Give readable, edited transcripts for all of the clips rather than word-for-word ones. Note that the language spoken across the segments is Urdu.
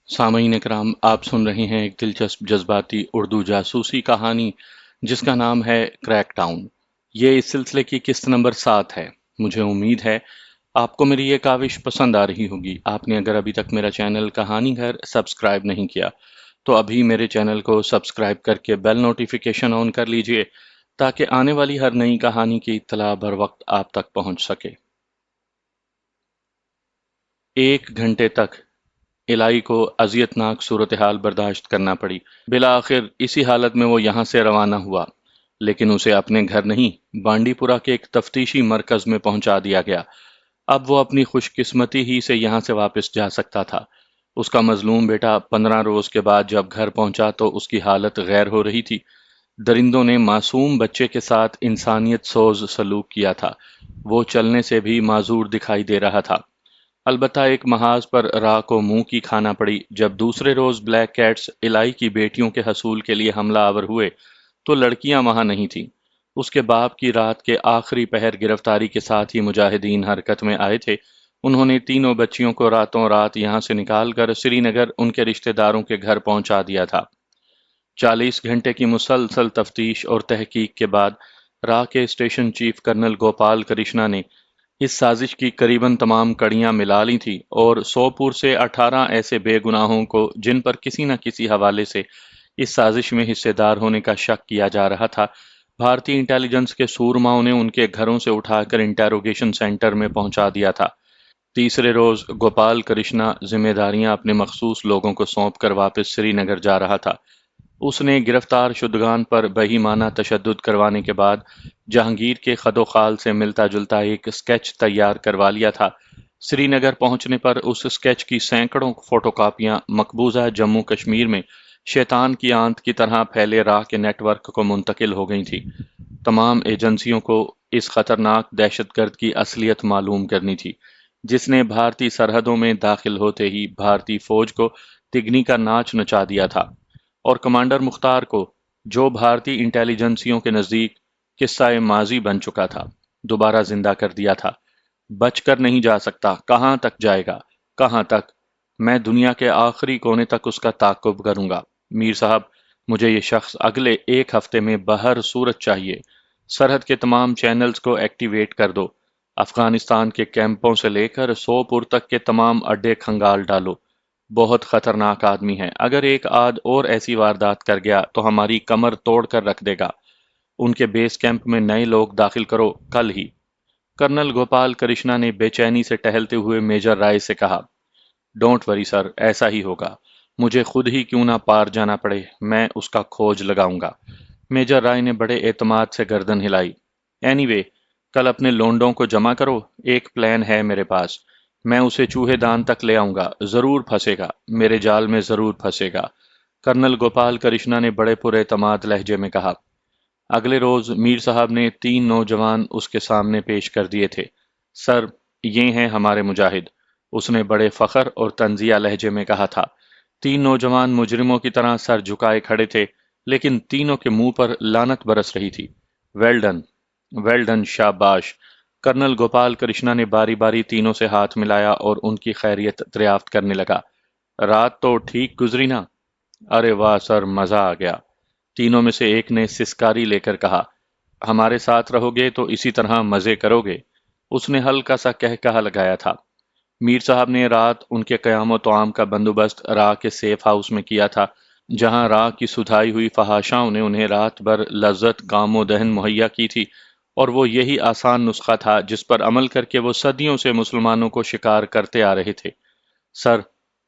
سامعین اکرام، آپ سن رہے ہیں ایک دلچسپ جذباتی اردو جاسوسی کہانی جس کا نام ہے کریک ٹاؤن۔ یہ اس سلسلے کی قسط نمبر 7 ہے۔ مجھے امید ہے آپ کو میری یہ کاوش پسند آ رہی ہوگی۔ آپ نے اگر ابھی تک میرا چینل کہانی گھر سبسکرائب نہیں کیا تو ابھی میرے چینل کو سبسکرائب کر کے بیل نوٹیفیکیشن آن کر لیجئے تاکہ آنے والی ہر نئی کہانی کی اطلاع بر وقت آپ تک پہنچ سکے۔ 1 گھنٹے تک الہی کو اذیتناک صورتحال برداشت کرنا پڑی۔ بالآخر اسی حالت میں وہ یہاں سے روانہ ہوا، لیکن اسے اپنے گھر نہیں، بانڈی پورہ کے ایک تفتیشی مرکز میں پہنچا دیا گیا۔ اب وہ اپنی خوش قسمتی ہی سے یہاں سے واپس جا سکتا تھا۔ اس کا مظلوم بیٹا 15 روز کے بعد جب گھر پہنچا تو اس کی حالت غیر ہو رہی تھی۔ درندوں نے معصوم بچے کے ساتھ انسانیت سوز سلوک کیا تھا۔ وہ چلنے سے بھی معذور دکھائی دے رہا تھا۔ البتہ ایک محاذ پر راہ کو منہ کی کھانا پڑی۔ جب دوسرے روز بلیک کیٹس الہی کی بیٹیوں کے حصول کے لیے حملہ آور ہوئے تو لڑکیاں وہاں نہیں تھیں۔ اس کے باپ کی رات کے آخری پہر گرفتاری کے ساتھ ہی مجاہدین حرکت میں آئے تھے۔ انہوں نے تینوں بچیوں کو راتوں رات یہاں سے نکال کر سری نگر ان کے رشتہ داروں کے گھر پہنچا دیا تھا۔ 40 گھنٹے کی مسلسل تفتیش اور تحقیق کے بعد راہ کے station chief colonel Gopal Krishna نے اس سازش کی قریباً تمام کڑیاں ملا لی تھی اور سوپور سے 18 ایسے بے گناہوں کو جن پر کسی نہ کسی حوالے سے اس سازش میں حصے دار ہونے کا شک کیا جا رہا تھا، بھارتی انٹیلیجنس کے سورماؤں نے ان کے گھروں سے اٹھا کر انٹیروگیشن سینٹر میں پہنچا دیا تھا۔ تیسرے روز گوپال کرشنا ذمہ داریاں اپنے مخصوص لوگوں کو سونپ کر واپس سری نگر جا رہا تھا۔ اس نے گرفتار شدگان پر بہیمانہ تشدد کروانے کے بعد جہانگیر کے خد و خال سے ملتا جلتا ایک اسکیچ تیار کروا لیا تھا۔ سری نگر پہنچنے پر اس اسکیچ کی سینکڑوں فوٹو کاپیاں مقبوضہ جموں کشمیر میں شیطان کی آنت کی طرح پھیلے راہ کے نیٹ ورک کو منتقل ہو گئی تھی۔ تمام ایجنسیوں کو اس خطرناک دہشت گرد کی اصلیت معلوم کرنی تھی، جس نے بھارتی سرحدوں میں داخل ہوتے ہی بھارتی فوج کو تگنی کا ناچ نچا دیا تھا، اور کمانڈر مختار کو، جو بھارتی انٹیلیجنسیوں کے نزدیک قصہ ماضی بن چکا تھا، دوبارہ زندہ کر دیا تھا۔ بچ کر نہیں جا سکتا۔ کہاں تک جائے گا؟ کہاں تک؟ میں دنیا کے آخری کونے تک اس کا تعاقب کروں گا۔ میر صاحب، مجھے یہ شخص اگلے 1 ہفتے میں بہر صورت چاہیے۔ سرحد کے تمام چینلز کو ایکٹیویٹ کر دو۔ افغانستان کے کیمپوں سے لے کر سوپور تک کے تمام اڈے کھنگال ڈالو۔ بہت خطرناک آدمی ہے۔ اگر ایک آدھ اور ایسی واردات کر گیا تو ہماری کمر توڑ کر رکھ دے گا۔ ان کے بیس کیمپ میں نئے لوگ داخل کرو، کل ہی۔ کرنل گوپال کرشنا نے بے چینی سے ٹہلتے ہوئے میجر رائے سے کہا، ڈونٹ وری سر، ایسا ہی ہوگا۔ مجھے خود ہی کیوں نہ پار جانا پڑے، میں اس کا کھوج لگاؤں گا۔ میجر رائے نے بڑے اعتماد سے گردن ہلائی۔ اینی وے، کل اپنے لونڈوں کو جمع کرو، ایک پلان ہے میرے پاس۔ میں اسے چوہے دان تک لے آؤں گا، ضرور پھنسے گا، میرے جال میں ضرور پھنسے گا۔ کرنل گوپال کرشنا نے بڑے پر اعتماد لہجے میں کہا۔ اگلے روز میر صاحب نے 3 نوجوان اس کے سامنے پیش کر دیے تھے۔ سر، یہ ہیں ہمارے مجاہد، اس نے بڑے فخر اور تنزیہ لہجے میں کہا تھا۔ 3 نوجوان مجرموں کی طرح سر جھکائے کھڑے تھے، لیکن تینوں کے منہ پر لعنت برس رہی تھی۔ ویل ڈن، ویل ڈن، شاباش۔ کرنل گوپال کرشنا نے باری باری تینوں سے ہاتھ ملایا اور ان کی خیریت دریافت کرنے لگا۔ رات تو ٹھیک گزری نا؟ ارے واہ سر، مزہ آ گیا۔ تینوں میں سے ایک نے سسکاری لے کر کہا، ہمارے ساتھ رہو گے تو اسی طرح مزے کرو گے۔ اس نے ہلکا سا کہا لگایا تھا۔ میر صاحب نے رات ان کے قیام و طعام کا بندوبست راہ کے سیف ہاؤس میں کیا تھا، جہاں راہ کی سدھائی ہوئی فحاشاؤں نے انہیں رات بھر لذت کام و دہن مہیا کی تھی، اور وہ یہی آسان نسخہ تھا جس پر عمل کر کے وہ صدیوں سے مسلمانوں کو شکار کرتے آ رہے تھے۔ سر،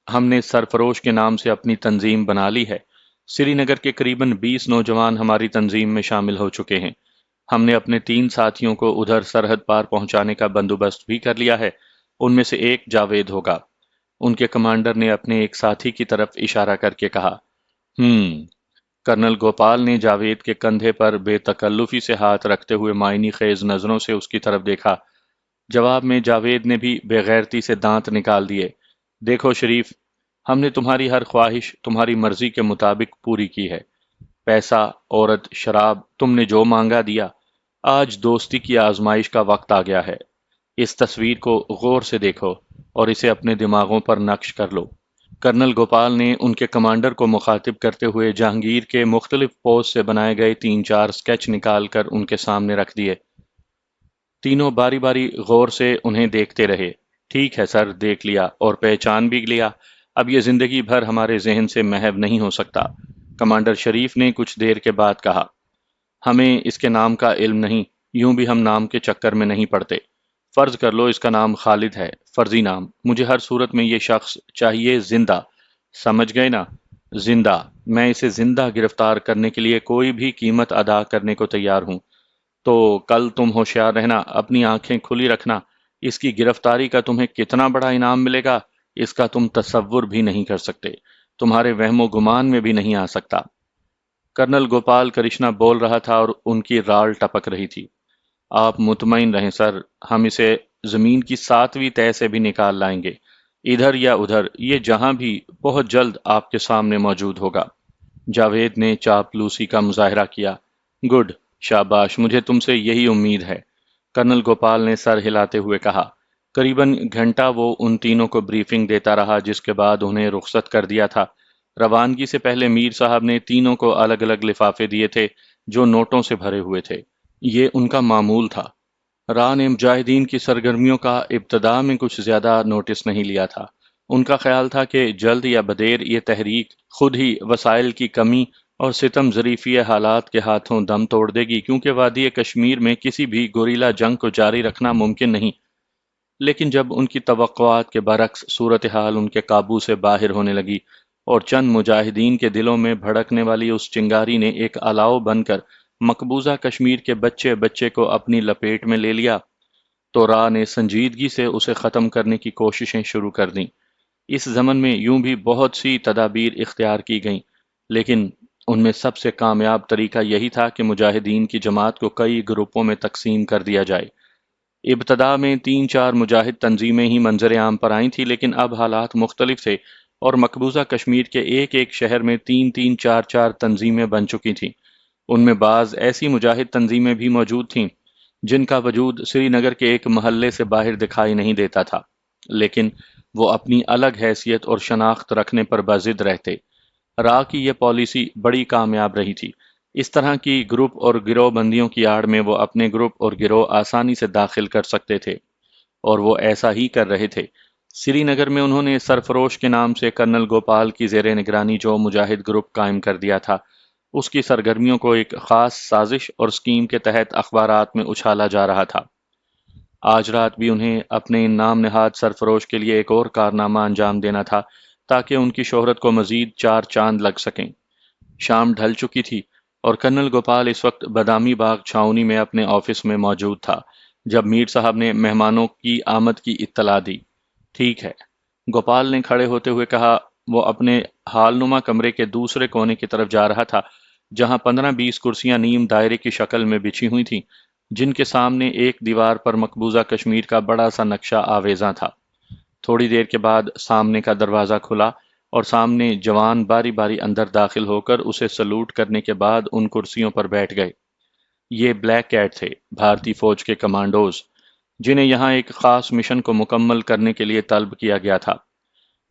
ہم نے سرفروش کے نام سے اپنی تنظیم بنا لی ہے۔ سری نگر کے قریباً 20 نوجوان ہماری تنظیم میں شامل ہو چکے ہیں۔ ہم نے اپنے 3 ساتھیوں کو ادھر سرحد پار پہنچانے کا بندوبست بھی کر لیا ہے۔ ان میں سے ایک جاوید ہوگا۔ ان کے کمانڈر نے اپنے ایک ساتھی کی طرف اشارہ کر کے کہا۔ کرنل گوپال نے جاوید کے کندھے پر بے تکلفی سے ہاتھ رکھتے ہوئے معنی خیز نظروں سے اس کی طرف دیکھا۔ جواب میں جاوید نے بھی بے غیرتی سے دانت نکال دیے۔ دیکھو شریف، ہم نے تمہاری ہر خواہش تمہاری مرضی کے مطابق پوری کی ہے۔ پیسہ، عورت، شراب، تم نے جو مانگا دیا۔ آج دوستی کی آزمائش کا وقت آ گیا ہے۔ اس تصویر کو غور سے دیکھو اور اسے اپنے دماغوں پر نقش کر لو۔ کرنل گوپال نے ان کے کمانڈر کو مخاطب کرتے ہوئے جہانگیر کے مختلف پوز سے بنائے گئے 3-4 سکیچ نکال کر ان کے سامنے رکھ دیے۔ تینوں باری باری غور سے انہیں دیکھتے رہے۔ ٹھیک ہے سر، دیکھ لیا اور پہچان بھی لیا، اب یہ زندگی بھر ہمارے ذہن سے محو نہیں ہو سکتا۔ کمانڈر شریف نے کچھ دیر کے بعد کہا، ہمیں اس کے نام کا علم نہیں، یوں بھی ہم نام کے چکر میں نہیں پڑتے۔ فرض کر لو اس کا نام خالد ہے، فرضی نام، مجھے ہر صورت میں یہ شخص چاہیے زندہ، سمجھ گئے نا؟ زندہ، میں اسے زندہ گرفتار کرنے کے لیے کوئی بھی قیمت ادا کرنے کو تیار ہوں۔ تو کل تم ہوشیار رہنا، اپنی آنکھیں کھلی رکھنا، اس کی گرفتاری کا تمہیں کتنا بڑا انعام ملے گا، اس کا تم تصور بھی نہیں کر سکتے، تمہارے وہم و گمان میں بھی نہیں آ سکتا۔ کرنل گوپال کرشنا بول رہا تھا اور ان کی رال ٹپک رہی تھی۔ آپ مطمئن رہیں سر، ہم اسے زمین کی 7ویں تہہ سے بھی نکال لائیں گے، ادھر یا ادھر، یہ جہاں بھی بہت جلد آپ کے سامنے موجود ہوگا۔ جاوید نے چاپلوسی کا مظاہرہ کیا۔ گڈ، شاباش، مجھے تم سے یہی امید ہے، کرنل گوپال نے سر ہلاتے ہوئے کہا۔ قریباً گھنٹہ وہ ان تینوں کو بریفنگ دیتا رہا، جس کے بعد انہیں رخصت کر دیا تھا۔ روانگی سے پہلے میر صاحب نے تینوں کو الگ الگ لفافے دیے تھے جو نوٹوں سے بھرے ہوئے تھے۔ یہ ان کا معمول تھا۔ راہ نے مجاہدین کی سرگرمیوں کا ابتدا میں کچھ زیادہ نوٹس نہیں لیا تھا۔ ان کا خیال تھا کہ جلد یا بدیر یہ تحریک خود ہی وسائل کی کمی اور ستم ظریفی حالات کے ہاتھوں دم توڑ دے گی، کیونکہ وادی کشمیر میں کسی بھی گوریلا جنگ کو جاری رکھنا ممکن نہیں۔ لیکن جب ان کی توقعات کے برعکس صورتحال ان کے قابو سے باہر ہونے لگی اور چند مجاہدین کے دلوں میں بھڑکنے والی اس چنگاری نے ایک الاؤ بن کر مقبوضہ کشمیر کے بچے بچے کو اپنی لپیٹ میں لے لیا، تو راہ نے سنجیدگی سے اسے ختم کرنے کی کوششیں شروع کر دیں۔ اس ضمن میں یوں بھی بہت سی تدابیر اختیار کی گئیں، لیکن ان میں سب سے کامیاب طریقہ یہی تھا کہ مجاہدین کی جماعت کو کئی گروپوں میں تقسیم کر دیا جائے۔ ابتدا میں 3-4 مجاہد تنظیمیں ہی منظر عام پر آئی تھیں، لیکن اب حالات مختلف تھے اور مقبوضہ کشمیر کے ایک ایک شہر میں 3-3 4-4 تنظیمیں بن چکی تھیں۔ ان میں بعض ایسی مجاہد تنظیمیں بھی موجود تھیں جن کا وجود سری نگر کے ایک محلے سے باہر دکھائی نہیں دیتا تھا، لیکن وہ اپنی الگ حیثیت اور شناخت رکھنے پر باضد رہتے۔ راہ کی یہ پالیسی بڑی کامیاب رہی تھی۔ اس طرح کی گروپ اور گروہ بندیوں کی آڑ میں وہ اپنے گروپ اور گروہ آسانی سے داخل کر سکتے تھے، اور وہ ایسا ہی کر رہے تھے۔ سری نگر میں انہوں نے سرفروش کے نام سے کرنل گوپال کی زیر نگرانی جو مجاہد گروپ قائم کر دیا تھا، اس کی سرگرمیوں کو ایک خاص سازش اور سکیم کے تحت اخبارات میں اچھالا جا رہا تھا۔ آج رات بھی انہیں اپنے ان نام نہاد سرفروش کے لیے ایک اور کارنامہ انجام دینا تھا تاکہ ان کی شہرت کو مزید 4 چاند لگ سکیں۔ شام ڈھل چکی تھی اور کرنل گوپال اس وقت بادامی باغ چھاؤنی میں اپنے آفس میں موجود تھا جب میر صاحب نے مہمانوں کی آمد کی اطلاع دی۔ ٹھیک ہے، گوپال نے کھڑے ہوتے ہوئے کہا۔ وہ اپنے حال نما کمرے کے دوسرے کونے کی طرف جا رہا تھا جہاں 15-20 کرسیاں نیم دائرے کی شکل میں بچھی ہوئی تھیں، جن کے سامنے ایک دیوار پر مقبوضہ کشمیر کا بڑا سا نقشہ آویزاں تھا۔ تھوڑی دیر کے بعد سامنے کا دروازہ کھلا اور سامنے جوان باری باری اندر داخل ہو کر اسے سلوٹ کرنے کے بعد ان کرسیوں پر بیٹھ گئے۔ یہ بلیک کیٹ تھے، بھارتی فوج کے کمانڈوز، جنہیں یہاں ایک خاص مشن کو مکمل کرنے کے لیے طلب کیا گیا تھا۔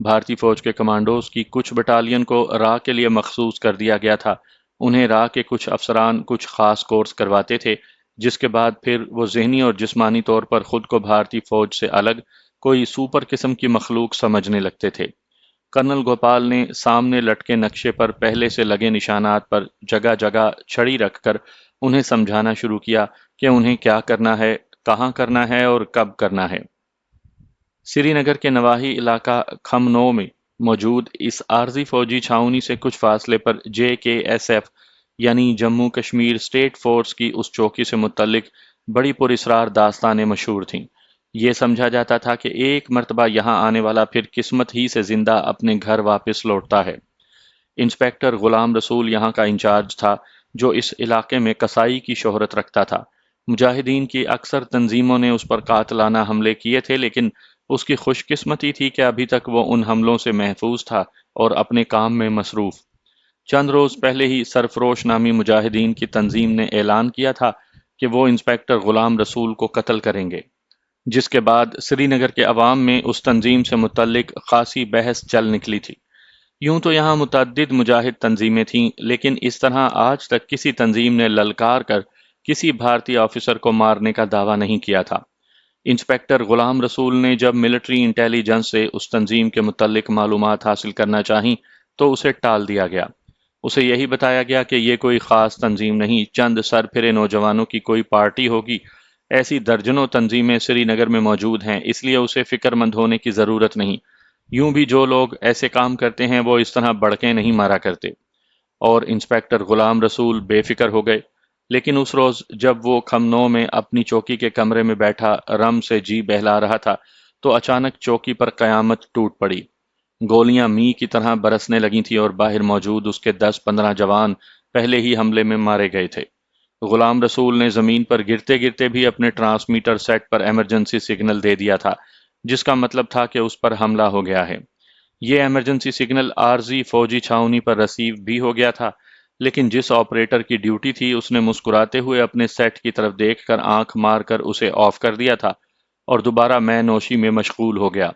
بھارتی فوج کے کمانڈوز کی کچھ بٹالین کو راہ کے لیے مخصوص کر دیا گیا تھا۔ انہیں راہ کے کچھ افسران کچھ خاص کورس کرواتے تھے، جس کے بعد پھر وہ ذہنی اور جسمانی طور پر خود کو بھارتی فوج سے الگ کوئی سپر قسم کی مخلوق سمجھنے لگتے تھے۔ کرنل گوپال نے سامنے لٹکے نقشے پر پہلے سے لگے نشانات پر جگہ جگہ چھڑی رکھ کر انہیں سمجھانا شروع کیا کہ انہیں کیا کرنا ہے، کہاں کرنا ہے اور کب کرنا ہے۔ سری نگر کے نواحی علاقہ کھمنو میں موجود اس عارضی فوجی چھاؤنی سے کچھ فاصلے پر JKSF یعنی جموں کشمیر اسٹیٹ فورس کی اس چوکی سے متعلق بڑی پراسرار داستانیں مشہور تھیں۔ یہ سمجھا جاتا تھا کہ ایک مرتبہ یہاں آنے والا پھر قسمت ہی سے زندہ اپنے گھر واپس لوٹتا ہے۔ انسپیکٹر غلام رسول یہاں کا انچارج تھا، جو اس علاقے میں قصائی کی شہرت رکھتا تھا۔ مجاہدین کی اکثر تنظیموں نے اس پر قاتلانہ حملے کیے تھے، لیکن اس کی خوش قسمتی تھی کہ ابھی تک وہ ان حملوں سے محفوظ تھا اور اپنے کام میں مصروف۔ چند روز پہلے ہی سرفروش نامی مجاہدین کی تنظیم نے اعلان کیا تھا کہ وہ انسپیکٹر غلام رسول کو قتل کریں گے۔ جس کے بعد سری نگر کے عوام میں اس تنظیم سے متعلق خاصی بحث چل نکلی تھی۔ یوں تو یہاں متعدد مجاہد تنظیمیں تھیں، لیکن اس طرح آج تک کسی تنظیم نے للکار کر کسی بھارتی آفیسر کو مارنے کا دعویٰ نہیں کیا تھا۔ انسپیکٹر غلام رسول نے جب ملٹری انٹیلیجنس سے اس تنظیم کے متعلق معلومات حاصل کرنا چاہیں تو اسے ٹال دیا گیا۔ اسے یہی بتایا گیا کہ یہ کوئی خاص تنظیم نہیں، چند سر پھرے نوجوانوں کی کوئی پارٹی ہوگی۔ ایسی درجنوں تنظیمیں سری نگر میں موجود ہیں، اس لیے اسے فکر مند ہونے کی ضرورت نہیں۔ یوں بھی جو لوگ ایسے کام کرتے ہیں وہ اس طرح بڑکیں نہیں مارا کرتے۔ اور انسپیکٹر غلام رسول بے فکر ہو گئے۔ لیکن اس روز جب وہ کھمنو میں اپنی چوکی کے کمرے میں بیٹھا رم سے جی بہلا رہا تھا تو اچانک چوکی پر قیامت ٹوٹ پڑی۔ گولیاں می کی طرح برسنے لگی تھیں اور باہر موجود اس کے 10-15 جوان پہلے ہی حملے میں مارے گئے تھے۔ غلام رسول نے زمین پر گرتے گرتے بھی اپنے ٹرانسمیٹر سیٹ پر ایمرجنسی سگنل دے دیا تھا، جس کا مطلب تھا کہ اس پر حملہ ہو گیا ہے۔ یہ ایمرجنسی سگنل عارضی فوجی چھاؤنی پر رسیو بھی ہو گیا تھا، لیکن جس آپریٹر کی ڈیوٹی تھی اس نے مسکراتے ہوئے اپنے سیٹ کی طرف دیکھ کر آنکھ مار کر اسے آف کر دیا تھا اور دوبارہ میں نوشی میں مشغول ہو گیا۔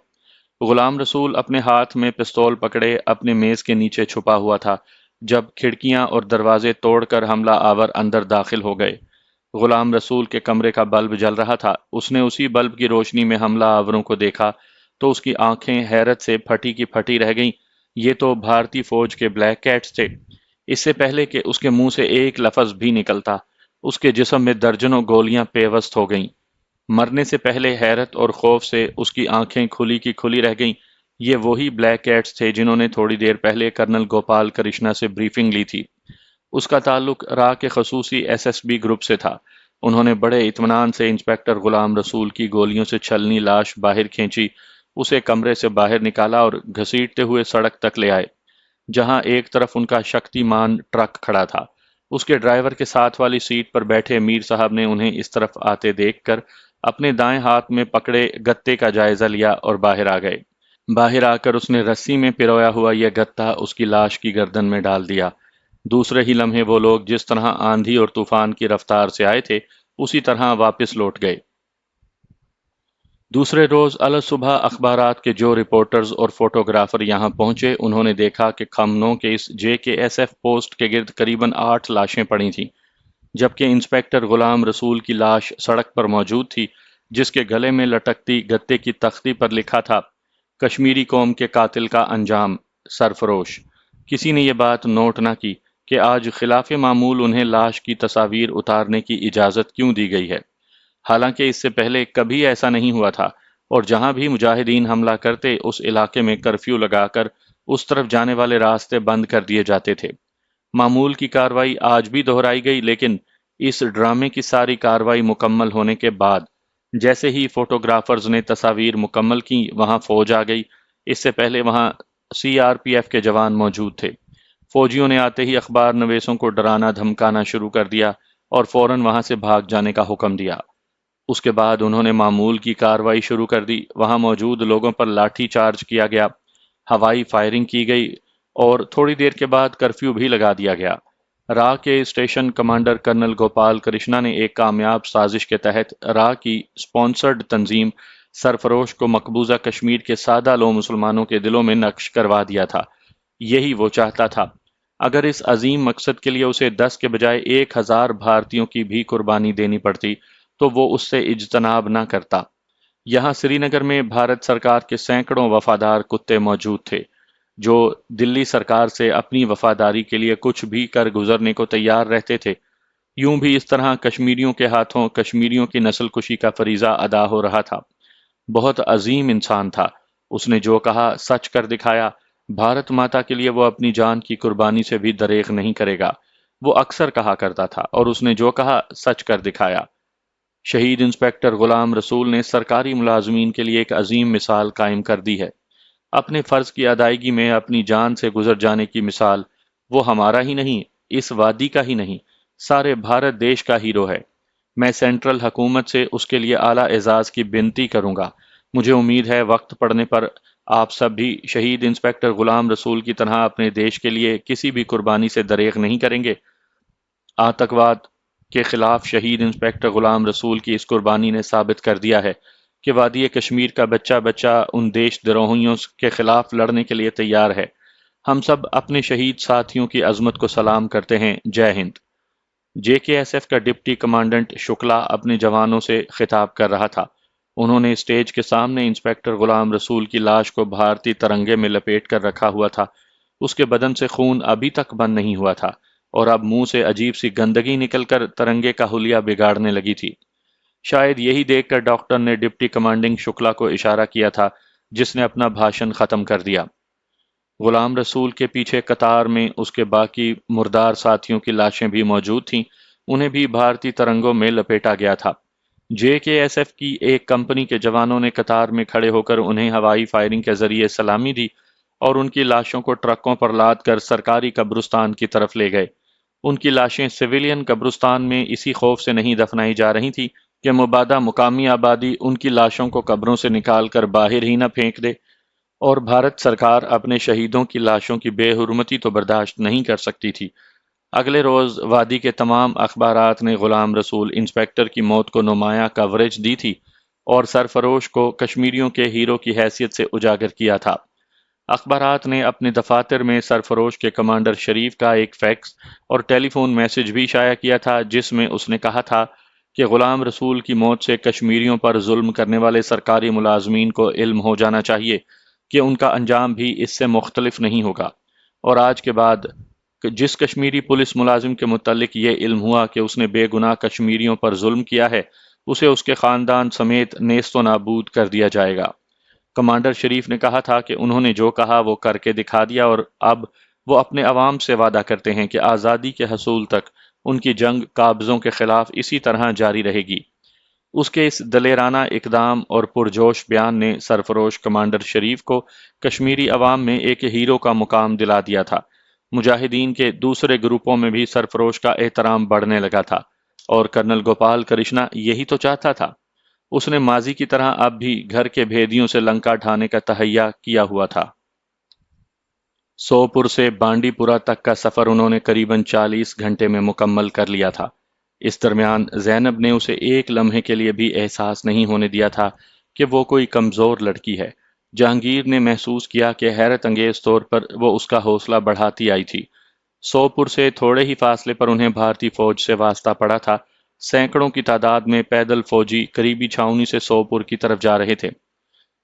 غلام رسول اپنے ہاتھ میں پستول پکڑے اپنے میز کے نیچے چھپا ہوا تھا جب کھڑکیاں اور دروازے توڑ کر حملہ آور اندر داخل ہو گئے۔ غلام رسول کے کمرے کا بلب جل رہا تھا، اس نے اسی بلب کی روشنی میں حملہ آوروں کو دیکھا تو اس کی آنکھیں حیرت سے پھٹی کی پھٹی رہ گئیں۔ یہ تو بھارتی فوج کے بلیک کیٹس تھے۔ اس سے پہلے کہ اس کے منہ سے ایک لفظ بھی نکلتا، اس کے جسم میں درجنوں گولیاں پیوست ہو گئیں۔ مرنے سے پہلے حیرت اور خوف سے اس کی آنکھیں کھلی کی کھلی رہ گئیں۔ یہ وہی بلیک کیٹس تھے جنہوں نے تھوڑی دیر پہلے کرنل گوپال کرشنا سے بریفنگ لی تھی۔ اس کا تعلق را کے خصوصی ایس ایس بی گروپ سے تھا۔ انہوں نے بڑے اطمینان سے انسپیکٹر غلام رسول کی گولیوں سے چھلنی لاش باہر کھینچی، اسے کمرے سے باہر نکالا اور گھسیٹتے ہوئے سڑک تک لے آئے، جہاں ایک طرف ان کا شکتی مان ٹرک کھڑا تھا۔ اس کے ڈرائیور کے ساتھ والی سیٹ پر بیٹھے میر صاحب نے انہیں اس طرف آتے دیکھ کر اپنے دائیں ہاتھ میں پکڑے گتے کا جائزہ لیا اور باہر آ گئے۔ باہر آ کر اس نے رسی میں پرویا ہوا یہ گتا اس کی لاش کی گردن میں ڈال دیا۔ دوسرے ہی لمحے وہ لوگ جس طرح آندھی اور طوفان کی رفتار سے آئے تھے اسی طرح واپس لوٹ گئے۔ دوسرے روز الصبح اخبارات کے جو رپورٹرز اور فوٹوگرافر یہاں پہنچے انہوں نے دیکھا کہ کھمنو کے اس جے کے ایس ایف پوسٹ کے گرد قریباً 8 لاشیں پڑی تھیں، جبکہ انسپیکٹر غلام رسول کی لاش سڑک پر موجود تھی، جس کے گلے میں لٹکتی گتے کی تختی پر لکھا تھا کشمیری قوم کے قاتل کا انجام سرفروش۔ کسی نے یہ بات نوٹ نہ کی کہ آج خلاف معمول انہیں لاش کی تصاویر اتارنے کی اجازت کیوں دی گئی ہے، حالانکہ اس سے پہلے کبھی ایسا نہیں ہوا تھا، اور جہاں بھی مجاہدین حملہ کرتے اس علاقے میں کرفیو لگا کر اس طرف جانے والے راستے بند کر دیے جاتے تھے۔ معمول کی کارروائی آج بھی دہرائی گئی، لیکن اس ڈرامے کی ساری کارروائی مکمل ہونے کے بعد جیسے ہی فوٹوگرافرز نے تصاویر مکمل کی وہاں فوج آ گئی۔ اس سے پہلے وہاں سی آر پی ایف کے جوان موجود تھے۔ فوجیوں نے آتے ہی اخبار نویسوں کو ڈرانا دھمکانا شروع کر دیا اور فوراً وہاں سے بھاگ جانے کا حکم دیا۔ اس کے بعد انہوں نے معمول کی کارروائی شروع کر دی۔ وہاں موجود لوگوں پر لاٹھی چارج کیا گیا، ہوائی فائرنگ کی گئی اور تھوڑی دیر کے بعد کرفیو بھی لگا دیا گیا۔ را کے station commander colonel Gopal Krishna نے ایک کامیاب سازش کے تحت را کی سپانسرڈ تنظیم سرفروش کو مقبوضہ کشمیر کے سادہ لو مسلمانوں کے دلوں میں نقش کروا دیا تھا۔ یہی وہ چاہتا تھا۔ اگر اس عظیم مقصد کے لیے اسے 10 کے بجائے 1000 بھارتیوں کی بھی قربانی دینی پڑتی تو وہ اس سے اجتناب نہ کرتا۔ یہاں سری نگر میں بھارت سرکار کے سینکڑوں وفادار کتے موجود تھے جو دلی سرکار سے اپنی وفاداری کے لیے کچھ بھی کر گزرنے کو تیار رہتے تھے۔ یوں بھی اس طرح کشمیریوں کے ہاتھوں کشمیریوں کی نسل کشی کا فریضہ ادا ہو رہا تھا۔ بہت عظیم انسان تھا، اس نے جو کہا سچ کر دکھایا۔ بھارت ماتا کے لیے وہ اپنی جان کی قربانی سے بھی دریغ نہیں کرے گا، وہ اکثر کہا کرتا تھا، اور اس نے جو کہا سچ کر دکھایا۔ شہید انسپیکٹر غلام رسول نے سرکاری ملازمین کے لیے ایک عظیم مثال قائم کر دی ہے۔ اپنے فرض کی ادائیگی میں اپنی جان سے گزر جانے کی مثال وہ ہمارا ہی نہیں، اس وادی کا ہی نہیں، سارے بھارت دیش کا ہیرو ہے۔ میں سینٹرل حکومت سے اس کے لیے اعلیٰ اعزاز کی بنتی کروں گا۔ مجھے امید ہے وقت پڑنے پر آپ سب بھی شہید انسپیکٹر غلام رسول کی طرح اپنے دیش کے لیے کسی بھی قربانی سے دریغ نہیں کریں گے۔ آتنکواد کے خلاف شہید انسپیکٹر غلام رسول کی اس قربانی نے ثابت کر دیا ہے کہ وادی کشمیر کا بچہ بچہ ان دیش دروہیوں کے خلاف لڑنے کے لیے تیار ہے۔ ہم سب اپنے شہید ساتھیوں کی عظمت کو سلام کرتے ہیں۔ جے ہند۔ جے کے ایس ایف کا ڈپٹی کمانڈنٹ شکلا اپنے جوانوں سے خطاب کر رہا تھا۔ انہوں نے اسٹیج کے سامنے انسپکٹر غلام رسول کی لاش کو بھارتی ترنگے میں لپیٹ کر رکھا ہوا تھا۔ اس کے بدن سے خون ابھی تک بند نہیں ہوا تھا اور اب منہ سے عجیب سی گندگی نکل کر ترنگے کا حلیہ بگاڑنے لگی تھی۔ شاید یہی دیکھ کر ڈاکٹر نے ڈپٹی کمانڈنگ شکلا کو اشارہ کیا تھا، جس نے اپنا بھاشن ختم کر دیا۔ غلام رسول کے پیچھے قطار میں اس کے باقی مردار ساتھیوں کی لاشیں بھی موجود تھیں، انہیں بھی بھارتی ترنگوں میں لپیٹا گیا تھا۔ جے کے ایس ایف کی ایک کمپنی کے جوانوں نے قطار میں کھڑے ہو کر انہیں ہوائی فائرنگ کے ذریعے سلامی دی اور ان کی لاشوں کو ٹرکوں پر لاد کر سرکاری قبرستان کی طرف لے گئے۔ ان کی لاشیں سویلین قبرستان میں اسی خوف سے نہیں دفنائی جا رہی تھیں کہ مبادہ مقامی آبادی ان کی لاشوں کو قبروں سے نکال کر باہر ہی نہ پھینک دے، اور بھارت سرکار اپنے شہیدوں کی لاشوں کی بے حرمتی تو برداشت نہیں کر سکتی تھی۔ اگلے روز وادی کے تمام اخبارات نے غلام رسول انسپکٹر کی موت کو نمایاں کوریج دی تھی اور سرفروش کو کشمیریوں کے ہیرو کی حیثیت سے اجاگر کیا تھا۔ اخبارات نے اپنے دفاتر میں سرفروش کے کمانڈر شریف کا ایک فیکس اور ٹیلی فون میسج بھی شائع کیا تھا، جس میں اس نے کہا تھا کہ غلام رسول کی موت سے کشمیریوں پر ظلم کرنے والے سرکاری ملازمین کو علم ہو جانا چاہیے کہ ان کا انجام بھی اس سے مختلف نہیں ہوگا، اور آج کے بعد جس کشمیری پولیس ملازم کے متعلق یہ علم ہوا کہ اس نے بے گناہ کشمیریوں پر ظلم کیا ہے، اسے اس کے خاندان سمیت نیست و نابود کر دیا جائے گا۔ کمانڈر شریف نے کہا تھا کہ انہوں نے جو کہا وہ کر کے دکھا دیا، اور اب وہ اپنے عوام سے وعدہ کرتے ہیں کہ آزادی کے حصول تک ان کی جنگ قابضوں کے خلاف اسی طرح جاری رہے گی۔ اس کے اس دلیرانہ اقدام اور پرجوش بیان نے سرفروش کمانڈر شریف کو کشمیری عوام میں ایک ہیرو کا مقام دلا دیا تھا۔ مجاہدین کے دوسرے گروپوں میں بھی سرفروش کا احترام بڑھنے لگا تھا، اور کرنل گوپال کرشنا یہی تو چاہتا تھا۔ اس نے ماضی کی طرح اب بھی گھر کے بھیدیوں سے لنکا ڈھانے کا تہیہ کیا ہوا تھا۔ سوپور سے بانڈی پورہ تک کا سفر انہوں نے قریباً 40 گھنٹے میں مکمل کر لیا تھا۔ اس درمیان زینب نے اسے ایک لمحے کے لیے بھی احساس نہیں ہونے دیا تھا کہ وہ کوئی کمزور لڑکی ہے۔ جہانگیر نے محسوس کیا کہ حیرت انگیز طور پر وہ اس کا حوصلہ بڑھاتی آئی تھی۔ سوپور سے تھوڑے ہی فاصلے پر انہیں بھارتی فوج سے واسطہ پڑا تھا۔ سینکڑوں کی تعداد میں پیدل فوجی قریبی چھاؤنی سے سوپور کی طرف جا رہے تھے۔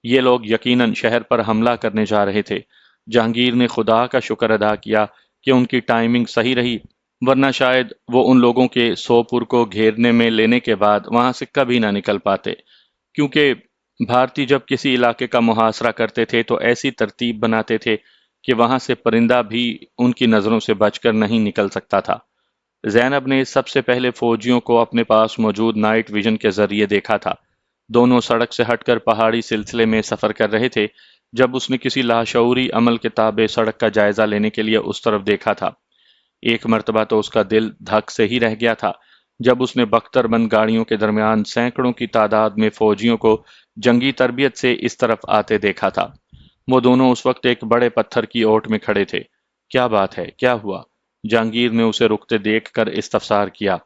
یہ لوگ یقیناً شہر پر حملہ کرنے جا رہے تھے۔ جہانگیر نے خدا کا شکر ادا کیا کہ ان کی ٹائمنگ صحیح رہی، ورنہ شاید وہ ان لوگوں کے سوپور کو گھیرنے میں لینے کے بعد وہاں سے کبھی نہ نکل پاتے، کیونکہ بھارتی جب کسی علاقے کا محاصرہ کرتے تھے تو ایسی ترتیب بناتے تھے کہ وہاں سے پرندہ بھی ان کی نظروں سے بچ کر نہیں نکل سکتا تھا۔ زینب نے سب سے پہلے فوجیوں کو اپنے پاس موجود نائٹ ویژن کے ذریعے دیکھا تھا۔ دونوں سڑک سے ہٹ کر پہاڑی سلسلے میں سفر کر رہے تھے جب اس نے کسی لاشعوری عمل کے تابع سڑک کا جائزہ لینے کے لیے اس طرف دیکھا تھا۔ ایک مرتبہ تو اس کا دل دھک سے ہی رہ گیا تھا جب اس نے بختر بند گاڑیوں کے درمیان سینکڑوں کی تعداد میں فوجیوں کو جنگی تربیت سے اس طرف آتے دیکھا تھا۔ وہ دونوں اس وقت ایک بڑے پتھر کی اوٹ میں کھڑے تھے۔ کیا بات ہے؟ کیا ہوا؟ جہانگیر نے اسے رکتے دیکھ کر استفسار کیا۔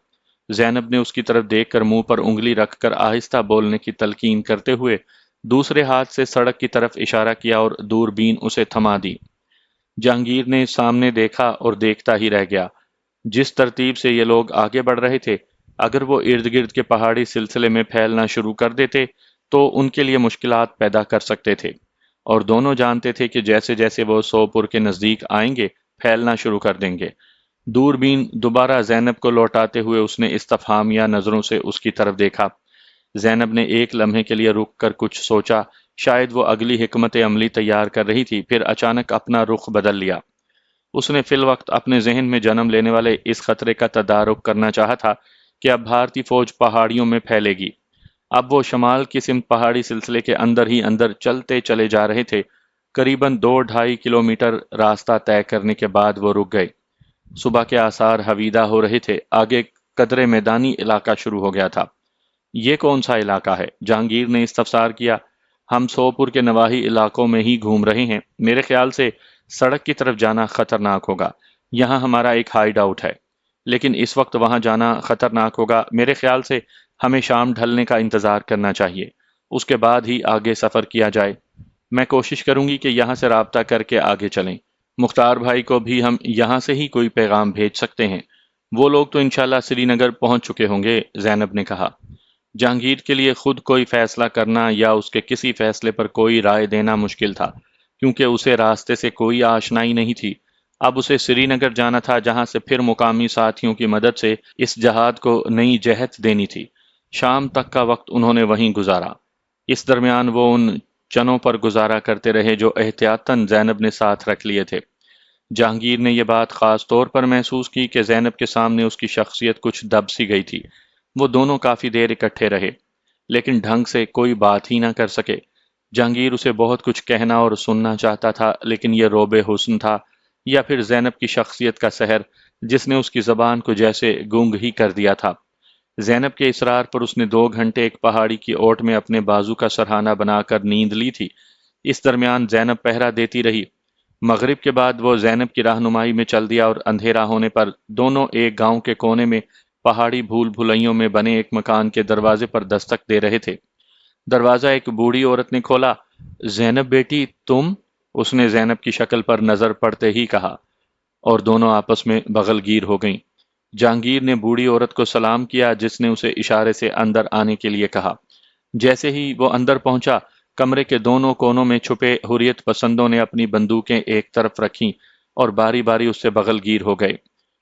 زینب نے اس کی طرف دیکھ کر منہ پر انگلی رکھ کر آہستہ بولنے کی تلقین کرتے ہوئے دوسرے ہاتھ سے سڑک کی طرف اشارہ کیا اور دوربین اسے تھما دی۔ جہانگیر نے سامنے دیکھا اور دیکھتا ہی رہ گیا۔ جس ترتیب سے یہ لوگ آگے بڑھ رہے تھے، اگر وہ ارد گرد کے پہاڑی سلسلے میں پھیلنا شروع کر دیتے تو ان کے لیے مشکلات پیدا کر سکتے تھے، اور دونوں جانتے تھے کہ جیسے جیسے وہ سوپور کے نزدیک آئیں گے پھیلنا شروع کر دیں گے۔ دوربین دوبارہ زینب کو لوٹاتے ہوئے اس نے استفہامیہ نظروں سے اس کی طرف دیکھا۔ زینب نے ایک لمحے کے لیے رک کر کچھ سوچا، شاید وہ اگلی حکمت عملی تیار کر رہی تھی، پھر اچانک اپنا رخ بدل لیا۔ اس نے فی الوقت اپنے ذہن میں جنم لینے والے اس خطرے کا تدارک کرنا چاہا تھا کہ اب بھارتی فوج پہاڑیوں میں پھیلے گی۔ اب وہ شمال کی سمت پہاڑی سلسلے کے اندر ہی اندر چلتے چلے جا رہے تھے۔ قریباً 2-2.5 کلومیٹر راستہ طے کرنے کے بعد وہ رک گئے۔ صبح کے آثار حویدہ ہو رہے تھے۔ آگے قدرے میدانی علاقہ شروع ہو گیا تھا۔ یہ کون سا علاقہ ہے؟ جہانگیر نے استفسار کیا۔ ہم سوپور کے نواحی علاقوں میں ہی گھوم رہے ہیں۔ میرے خیال سے سڑک کی طرف جانا خطرناک ہوگا۔ یہاں ہمارا ایک ہائیڈ آؤٹ ہے، لیکن اس وقت وہاں جانا خطرناک ہوگا۔ میرے خیال سے ہمیں شام ڈھلنے کا انتظار کرنا چاہیے۔ اس کے بعد ہی آگے سفر کیا جائے۔ میں کوشش کروں گی کہ یہاں سے رابطہ کر کے آگے چلیں۔ مختار بھائی کو بھی ہم یہاں سے ہی کوئی پیغام بھیج سکتے ہیں۔ وہ لوگ تو انشاءاللہ سری نگر پہنچ چکے ہوں گے، زینب نے کہا۔ جہانگیر کے لیے خود کوئی فیصلہ کرنا یا اس کے کسی فیصلے پر کوئی رائے دینا مشکل تھا، کیونکہ اسے راستے سے کوئی آشنائی نہیں تھی۔ اب اسے سری نگر جانا تھا، جہاں سے پھر مقامی ساتھیوں کی مدد سے اس جہاد کو نئی جہت دینی تھی۔ شام تک کا وقت انہوں نے وہیں گزارا۔ اس درمیان وہ ان چنوں پر گزارا کرتے رہے جو احتیاطاً زینب نے ساتھ رکھ لیے تھے۔ جہانگیر نے یہ بات خاص طور پر محسوس کی کہ زینب کے سامنے اس کی شخصیت کچھ دب سی گئی تھی۔ وہ دونوں کافی دیر اکٹھے رہے، لیکن ڈھنگ سے کوئی بات ہی نہ کر سکے۔ جہانگیر اسے بہت کچھ کہنا اور سننا چاہتا تھا، لیکن یہ روب حسن تھا یا پھر زینب کی شخصیت کا سحر جس نے اس کی زبان کو جیسے گونگ ہی کر دیا تھا۔ زینب کے اصرار پر اس نے 2 گھنٹے ایک پہاڑی کی اوٹ میں اپنے بازو کا سرہانہ بنا کر نیند لی تھی۔ اس درمیان زینب پہرا دیتی رہی۔ مغرب کے بعد وہ زینب کی رہنمائی میں چل دیا اور اندھیرا ہونے پر دونوں ایک گاؤں کے کونے میں پہاڑی بھول بھلائیوں میں بنے ایک مکان کے دروازے پر دستک دے رہے تھے۔ دروازہ ایک بوڑھی عورت نے کھولا۔ زینب بیٹی تم؟ اس نے زینب کی شکل پر نظر پڑتے ہی کہا، اور دونوں آپس میں بغل گیر ہو گئیں۔ جہانگیر نے بوڑھی عورت کو سلام کیا، جس نے اسے اشارے سے اندر آنے کے لیے کہا۔ جیسے ہی وہ اندر پہنچا، کمرے کے دونوں کونوں میں چھپے حریت پسندوں نے اپنی بندوقیں ایک طرف رکھیں اور باری باری اس سے بغل گیر ہو گئے۔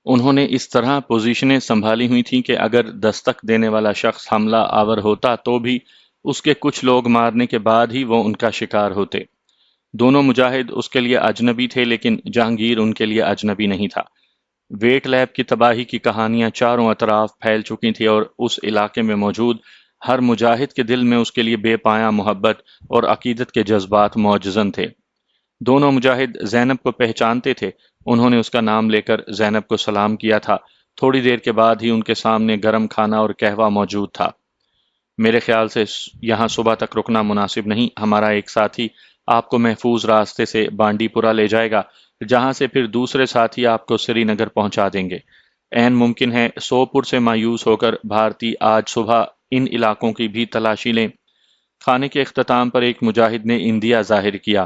انہوں نے اس طرح پوزیشنیں سنبھالی ہوئی تھیں کہ اگر دستک دینے والا شخص حملہ آور ہوتا تو بھی اس کے کچھ لوگ مارنے کے بعد ہی وہ ان کا شکار ہوتے۔ دونوں مجاہد اس کے لیے اجنبی تھے، لیکن جہانگیر ان کے لیے اجنبی نہیں تھا۔ ویٹ لیب کی تباہی کی کہانیاں چاروں اطراف پھیل چکی تھیں اور اس علاقے میں موجود ہر مجاہد کے دل میں اس کے لیے بے پایاں محبت اور عقیدت کے جذبات موجزن تھے۔ دونوں مجاہد زینب کو پہچانتے تھے۔ انہوں نے اس کا نام لے کر زینب کو سلام کیا تھا۔ تھوڑی دیر کے بعد ہی ان کے سامنے گرم کھانا اور قہوہ موجود تھا۔ میرے خیال سے یہاں صبح تک رکنا مناسب نہیں۔ ہمارا ایک ساتھی آپ کو محفوظ راستے سے بانڈی پورہ لے جائے گا، جہاں سے پھر دوسرے ساتھی آپ کو سری نگر پہنچا دیں گے۔ عین ممکن ہے سوپور سے مایوس ہو کر بھارتی آج صبح ان علاقوں کی بھی تلاشی لیں۔ کھانے کے اختتام پر ایک مجاہد نے اندیا ظاہر کیا۔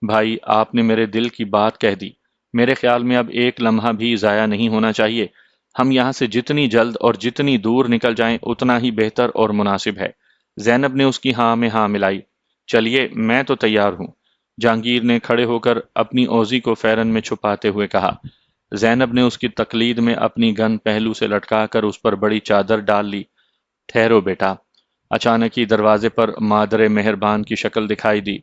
بھائی، آپ نے میرے دل کی بات کہہ دی۔ میرے خیال میں اب ایک لمحہ بھی ضائع نہیں ہونا چاہیے۔ ہم یہاں سے جتنی جلد اور جتنی دور نکل جائیں اتنا ہی بہتر اور مناسب ہے۔ زینب نے اس کی ہاں میں ہاں ملائی۔ چلیے، میں تو تیار ہوں، جہانگیر نے کھڑے ہو کر اپنی اوزی کو فیرن میں چھپاتے ہوئے کہا۔ زینب نے اس کی تقلید میں اپنی گن پہلو سے لٹکا کر اس پر بڑی چادر ڈال لی۔ ٹھہرو بیٹا۔ اچانک ہی دروازے پر مادر مہربان کی شکل دکھائی دی۔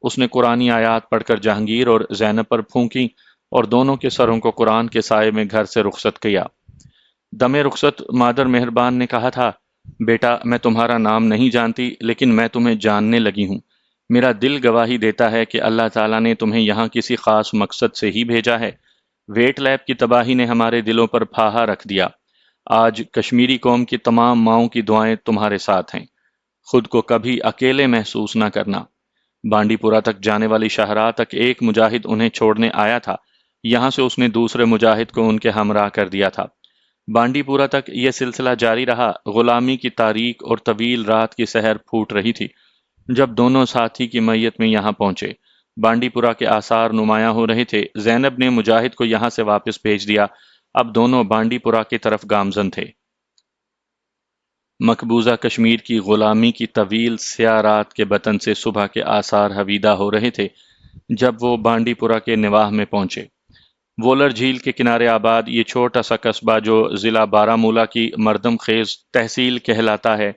اس نے قرآنی آیات پڑھ کر جہانگیر اور زینب پر پھونکی اور دونوں کے سروں کو قرآن کے سائے میں گھر سے رخصت کیا۔ دم رخصت مادر مہربان نے کہا تھا، بیٹا میں تمہارا نام نہیں جانتی، لیکن میں تمہیں جاننے لگی ہوں۔ میرا دل گواہی دیتا ہے کہ اللہ تعالیٰ نے تمہیں یہاں کسی خاص مقصد سے ہی بھیجا ہے۔ ویٹ لیب کی تباہی نے ہمارے دلوں پر پھاہا رکھ دیا۔ آج کشمیری قوم کی تمام ماؤں کی دعائیں تمہارے ساتھ ہیں۔ خود کو کبھی اکیلے محسوس نہ کرنا۔ بانڈی پورہ تک جانے والی شاہراہ تک ایک مجاہد انہیں چھوڑنے آیا تھا۔ یہاں سے اس نے دوسرے مجاہد کو ان کے ہمراہ کر دیا تھا۔ بانڈی پورہ تک یہ سلسلہ جاری رہا۔ غلامی کی تاریک اور طویل رات کی سحر پھوٹ رہی تھی جب دونوں ساتھی کی میت میں یہاں پہنچے۔ بانڈی پورہ کے آثار نمایاں ہو رہے تھے۔ زینب نے مجاہد کو یہاں سے واپس بھیج دیا۔ اب دونوں بانڈی پورہ کی طرف گامزن تھے۔ مقبوضہ کشمیر کی غلامی کی طویل سیاہ رات کے بطن سے صبح کے آثار حویدہ ہو رہے تھے جب وہ بانڈی پورہ کے نواح میں پہنچے۔ وولر جھیل کے کنارے آباد یہ چھوٹا سا قصبہ جو ضلع بارہمولہ کی مردم خیز تحصیل کہلاتا ہے،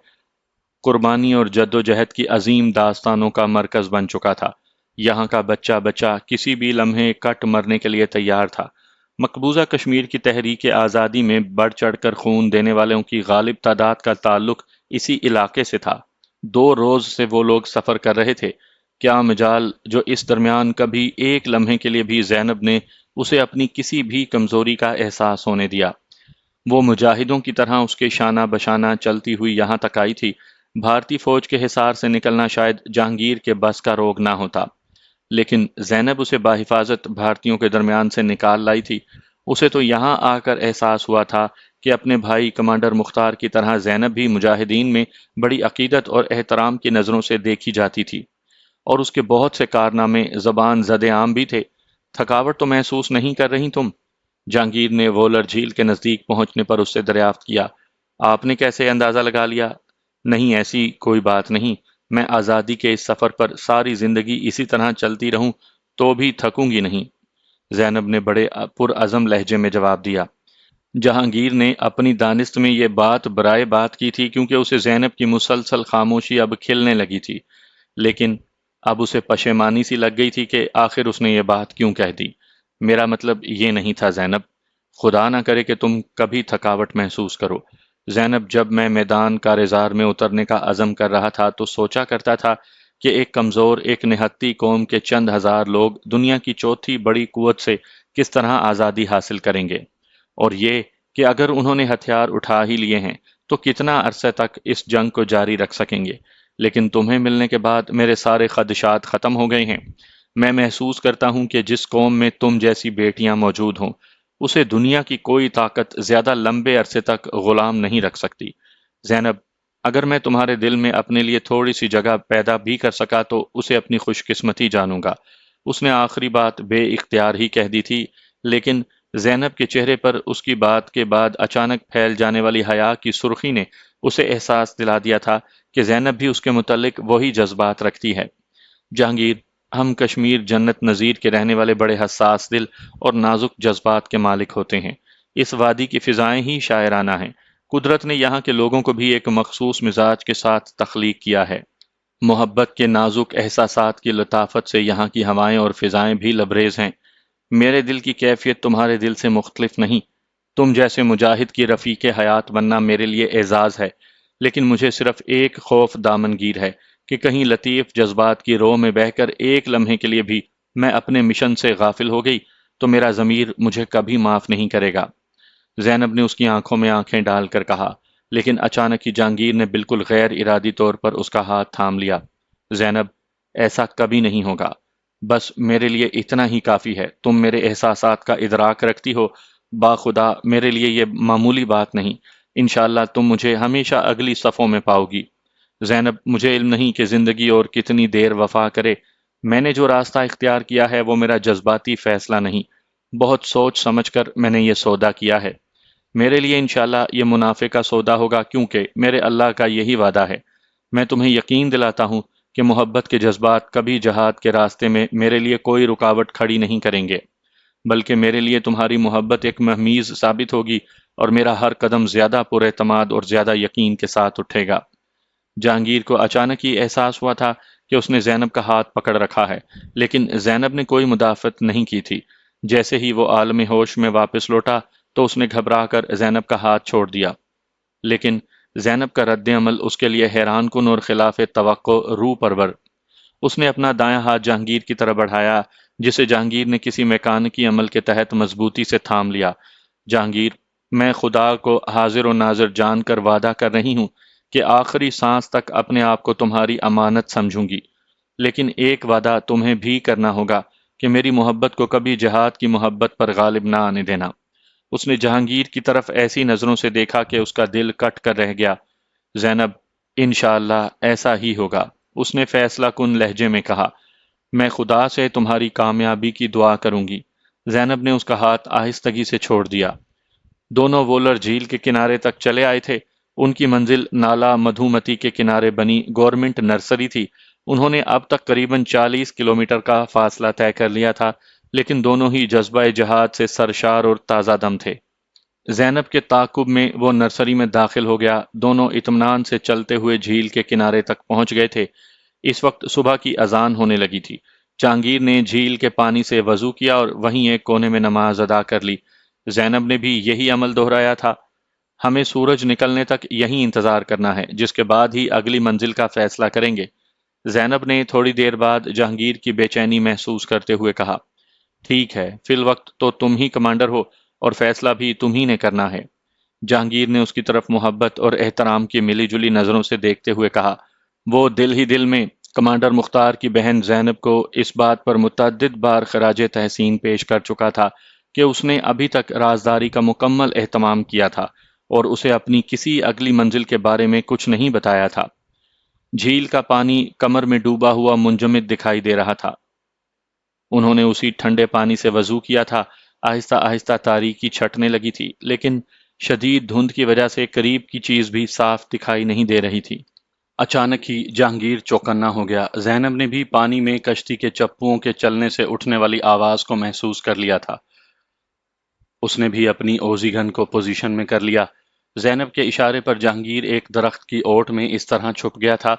قربانی اور جد و جہد کی عظیم داستانوں کا مرکز بن چکا تھا۔ یہاں کا بچہ بچہ کسی بھی لمحے کٹ مرنے کے لیے تیار تھا۔ مقبوضہ کشمیر کی تحریک آزادی میں بڑھ چڑھ کر خون دینے والوں کی غالب تعداد کا تعلق اسی علاقے سے تھا۔ 2 روز سے وہ لوگ سفر کر رہے تھے۔ کیا مجال جو اس درمیان کبھی ایک لمحے کے لیے بھی زینب نے اسے اپنی کسی بھی کمزوری کا احساس ہونے دیا۔ وہ مجاہدوں کی طرح اس کے شانہ بشانہ چلتی ہوئی یہاں تک آئی تھی۔ بھارتی فوج کے حصار سے نکلنا شاید جہانگیر کے بس کا روگ نہ ہوتا، لیکن زینب اسے بحفاظت بھارتیوں کے درمیان سے نکال لائی تھی۔ اسے تو یہاں آ کر احساس ہوا تھا کہ اپنے بھائی کمانڈر مختار کی طرح زینب بھی مجاہدین میں بڑی عقیدت اور احترام کی نظروں سے دیکھی جاتی تھی، اور اس کے بہت سے کارنامے زبان زد عام بھی تھے۔ تھکاوٹ تو محسوس نہیں کر رہی تم؟ جہانگیر نے وولر جھیل کے نزدیک پہنچنے پر اس سے دریافت کیا۔ آپ نے کیسے اندازہ لگا لیا؟ نہیں، ایسی کوئی بات نہیں، میں آزادی کے اس سفر پر ساری زندگی اسی طرح چلتی رہوں تو بھی تھکوں گی نہیں، زینب نے بڑے پرعزم لہجے میں جواب دیا۔ جہانگیر نے اپنی دانست میں یہ بات برائے بات کی تھی، کیونکہ اسے زینب کی مسلسل خاموشی اب کھلنے لگی تھی، لیکن اب اسے پشیمانی سی لگ گئی تھی کہ آخر اس نے یہ بات کیوں کہہ دی۔ میرا مطلب یہ نہیں تھا زینب، خدا نہ کرے کہ تم کبھی تھکاوٹ محسوس کرو۔ زینب، جب میں میدان کارزار میں اترنے کا عزم کر رہا تھا تو سوچا کرتا تھا کہ ایک کمزور، ایک نہتی قوم کے چند ہزار لوگ دنیا کی چوتھی بڑی قوت سے کس طرح آزادی حاصل کریں گے، اور یہ کہ اگر انہوں نے ہتھیار اٹھا ہی لیے ہیں تو کتنا عرصے تک اس جنگ کو جاری رکھ سکیں گے۔ لیکن تمہیں ملنے کے بعد میرے سارے خدشات ختم ہو گئے ہیں۔ میں محسوس کرتا ہوں کہ جس قوم میں تم جیسی بیٹیاں موجود ہوں، اسے دنیا کی کوئی طاقت زیادہ لمبے عرصے تک غلام نہیں رکھ سکتی۔ زینب، اگر میں تمہارے دل میں اپنے لیے تھوڑی سی جگہ پیدا بھی کر سکا تو اسے اپنی خوش قسمتی جانوں گا۔ اس نے آخری بات بے اختیار ہی کہہ دی تھی، لیکن زینب کے چہرے پر اس کی بات کے بعد اچانک پھیل جانے والی حیا کی سرخی نے اسے احساس دلا دیا تھا کہ زینب بھی اس کے متعلق وہی جذبات رکھتی ہے۔ جہانگیر، ہم کشمیر جنت نذیر کے رہنے والے بڑے حساس دل اور نازک جذبات کے مالک ہوتے ہیں۔ اس وادی کی فضائیں ہی شاعرانہ ہیں۔ قدرت نے یہاں کے لوگوں کو بھی ایک مخصوص مزاج کے ساتھ تخلیق کیا ہے۔ محبت کے نازک احساسات کی لطافت سے یہاں کی ہوائیں اور فضائیں بھی لبریز ہیں۔ میرے دل کی کیفیت تمہارے دل سے مختلف نہیں۔ تم جیسے مجاہد کی رفیق حیات بننا میرے لیے اعزاز ہے، لیکن مجھے صرف ایک خوف دامنگیر ہے کہ کہیں لطیف جذبات کی رو میں بہہ کر ایک لمحے کے لیے بھی میں اپنے مشن سے غافل ہو گئی تو میرا ضمیر مجھے کبھی معاف نہیں کرے گا۔ زینب نے اس کی آنکھوں میں آنکھیں ڈال کر کہا، لیکن اچانک ہی جہانگیر نے بالکل غیر ارادی طور پر اس کا ہاتھ تھام لیا۔ زینب، ایسا کبھی نہیں ہوگا، بس میرے لیے اتنا ہی کافی ہے۔ تم میرے احساسات کا ادراک رکھتی ہو، باخدا میرے لیے یہ معمولی بات نہیں۔ انشاءاللہ تم مجھے ہمیشہ اگلی صفوں میں پاؤ گی۔ زینب، مجھے علم نہیں کہ زندگی اور کتنی دیر وفا کرے۔ میں نے جو راستہ اختیار کیا ہے وہ میرا جذباتی فیصلہ نہیں، بہت سوچ سمجھ کر میں نے یہ سودا کیا ہے۔ میرے لیے انشاءاللہ یہ منافع کا سودا ہوگا، کیونکہ میرے اللہ کا یہی وعدہ ہے۔ میں تمہیں یقین دلاتا ہوں کہ محبت کے جذبات کبھی جہاد کے راستے میں میرے لیے کوئی رکاوٹ کھڑی نہیں کریں گے، بلکہ میرے لیے تمہاری محبت ایک مہمیز ثابت ہوگی، اور میرا ہر قدم زیادہ پر اعتماد اور زیادہ یقین کے ساتھ اٹھے گا۔ جہانگیر کو اچانک ہی احساس ہوا تھا کہ اس نے زینب کا ہاتھ پکڑ رکھا ہے، لیکن زینب نے کوئی مدافعت نہیں کی تھی۔ جیسے ہی وہ عالم ہوش میں واپس لوٹا تو اس نے گھبرا کر زینب کا ہاتھ چھوڑ دیا، لیکن زینب کا رد عمل اس کے لیے حیران کن اور خلاف توقع روح پرور۔ اس نے اپنا دایاں ہاتھ جہانگیر کی طرف بڑھایا، جسے جہانگیر نے کسی میکانکی عمل کے تحت مضبوطی سے تھام لیا۔ جہانگیر، میں خدا کو حاضر و ناظر جان کر وعدہ کر رہی ہوں کہ آخری سانس تک اپنے آپ کو تمہاری امانت سمجھوں گی، لیکن ایک وعدہ تمہیں بھی کرنا ہوگا کہ میری محبت کو کبھی جہاد کی محبت پر غالب نہ آنے دینا۔ اس نے جہانگیر کی طرف ایسی نظروں سے دیکھا کہ اس کا دل کٹ کر رہ گیا۔ زینب، انشاءاللہ ایسا ہی ہوگا، اس نے فیصلہ کن لہجے میں کہا۔ میں خدا سے تمہاری کامیابی کی دعا کروں گی۔ زینب نے اس کا ہاتھ آہستگی سے چھوڑ دیا۔ دونوں وولر جھیل کے کنارے تک چلے آئے تھے۔ ان کی منزل نالا مدھومتی کے کنارے بنی گورنمنٹ نرسری تھی۔ انہوں نے اب تک قریباً 40 کلومیٹر کا فاصلہ طے کر لیا تھا، لیکن دونوں ہی جذبہ جہاد سے سرشار اور تازہ دم تھے۔ زینب کے تعاقب میں وہ نرسری میں داخل ہو گیا۔ دونوں اطمینان سے چلتے ہوئے جھیل کے کنارے تک پہنچ گئے تھے۔ اس وقت صبح کی اذان ہونے لگی تھی۔ جہانگیر نے جھیل کے پانی سے وضو کیا اور وہیں ایک کونے میں نماز ادا کر لی۔ زینب نے بھی یہی عمل دہرایا تھا۔ ہمیں سورج نکلنے تک یہیں انتظار کرنا ہے، جس کے بعد ہی اگلی منزل کا فیصلہ کریں گے، زینب نے تھوڑی دیر بعد جہانگیر کی بے چینی محسوس کرتے ہوئے کہا۔ ٹھیک ہے، فی الوقت تو تم ہی کمانڈر ہو اور فیصلہ بھی تم ہی نے کرنا ہے۔ جہانگیر نے اس کی طرف محبت اور احترام کی ملی جلی نظروں سے دیکھتے ہوئے کہا۔ وہ دل ہی دل میں کمانڈر مختار کی بہن زینب کو اس بات پر متعدد بار خراج تحسین پیش کر چکا تھا کہ اس نے ابھی تک رازداری کا مکمل اہتمام کیا تھا، اور اسے اپنی کسی اگلی منزل کے بارے میں کچھ نہیں بتایا تھا۔ جھیل کا پانی کمر میں ڈوبا ہوا منجمد دکھائی دے رہا تھا۔ انہوں نے اسی ٹھنڈے پانی سے وضو کیا تھا۔ آہستہ آہستہ تاریکی چھٹنے لگی تھی، لیکن شدید دھند کی وجہ سے قریب کی چیز بھی صاف دکھائی نہیں دے رہی تھی۔ اچانک ہی جہانگیر چوکنا ہو گیا۔ زینب نے بھی پانی میں کشتی کے چپوؤں کے چلنے سے اٹھنے والی آواز کو محسوس کر لیا تھا۔ اس نے بھی اپنی اوزی گن کو پوزیشن میں کر لیا۔ زینب کے اشارے پر جہانگیر ایک درخت کی اوٹ میں اس طرح چھپ گیا تھا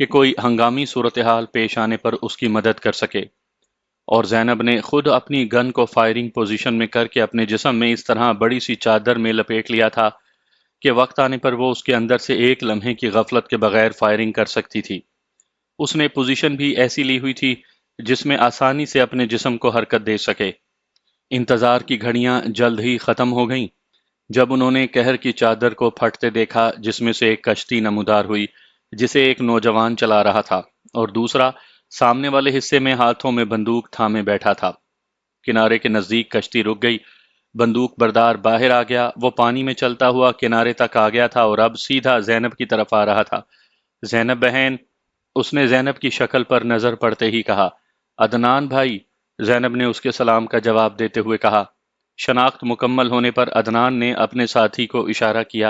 کہ کوئی ہنگامی صورتحال پیش آنے پر اس کی مدد کر سکے، اور زینب نے خود اپنی گن کو فائرنگ پوزیشن میں کر کے اپنے جسم میں اس طرح بڑی سی چادر میں لپیٹ لیا تھا کہ وقت آنے پر وہ اس کے اندر سے ایک لمحے کی غفلت کے بغیر فائرنگ کر سکتی تھی۔ اس نے پوزیشن بھی ایسی لی ہوئی تھی جس میں آسانی سے اپنے جسم کو حرکت دے سکے۔ انتظار کی گھڑیاں جلد ہی ختم ہو گئیں جب انہوں نے قہر کی چادر کو پھٹتے دیکھا، جس میں سے ایک کشتی نمودار ہوئی جسے ایک نوجوان چلا رہا تھا اور دوسرا سامنے والے حصے میں ہاتھوں میں بندوق تھامے بیٹھا تھا۔ کنارے کے نزدیک کشتی رک گئی۔ بندوق بردار باہر آ گیا۔ وہ پانی میں چلتا ہوا کنارے تک آ گیا تھا اور اب سیدھا زینب کی طرف آ رہا تھا۔ زینب بہن، اس نے زینب کی شکل پر نظر پڑتے ہی کہا۔ عدنان بھائی، زینب نے اس کے سلام کا جواب دیتے ہوئے کہا۔ شناخت مکمل ہونے پر عدنان نے اپنے ساتھی کو اشارہ کیا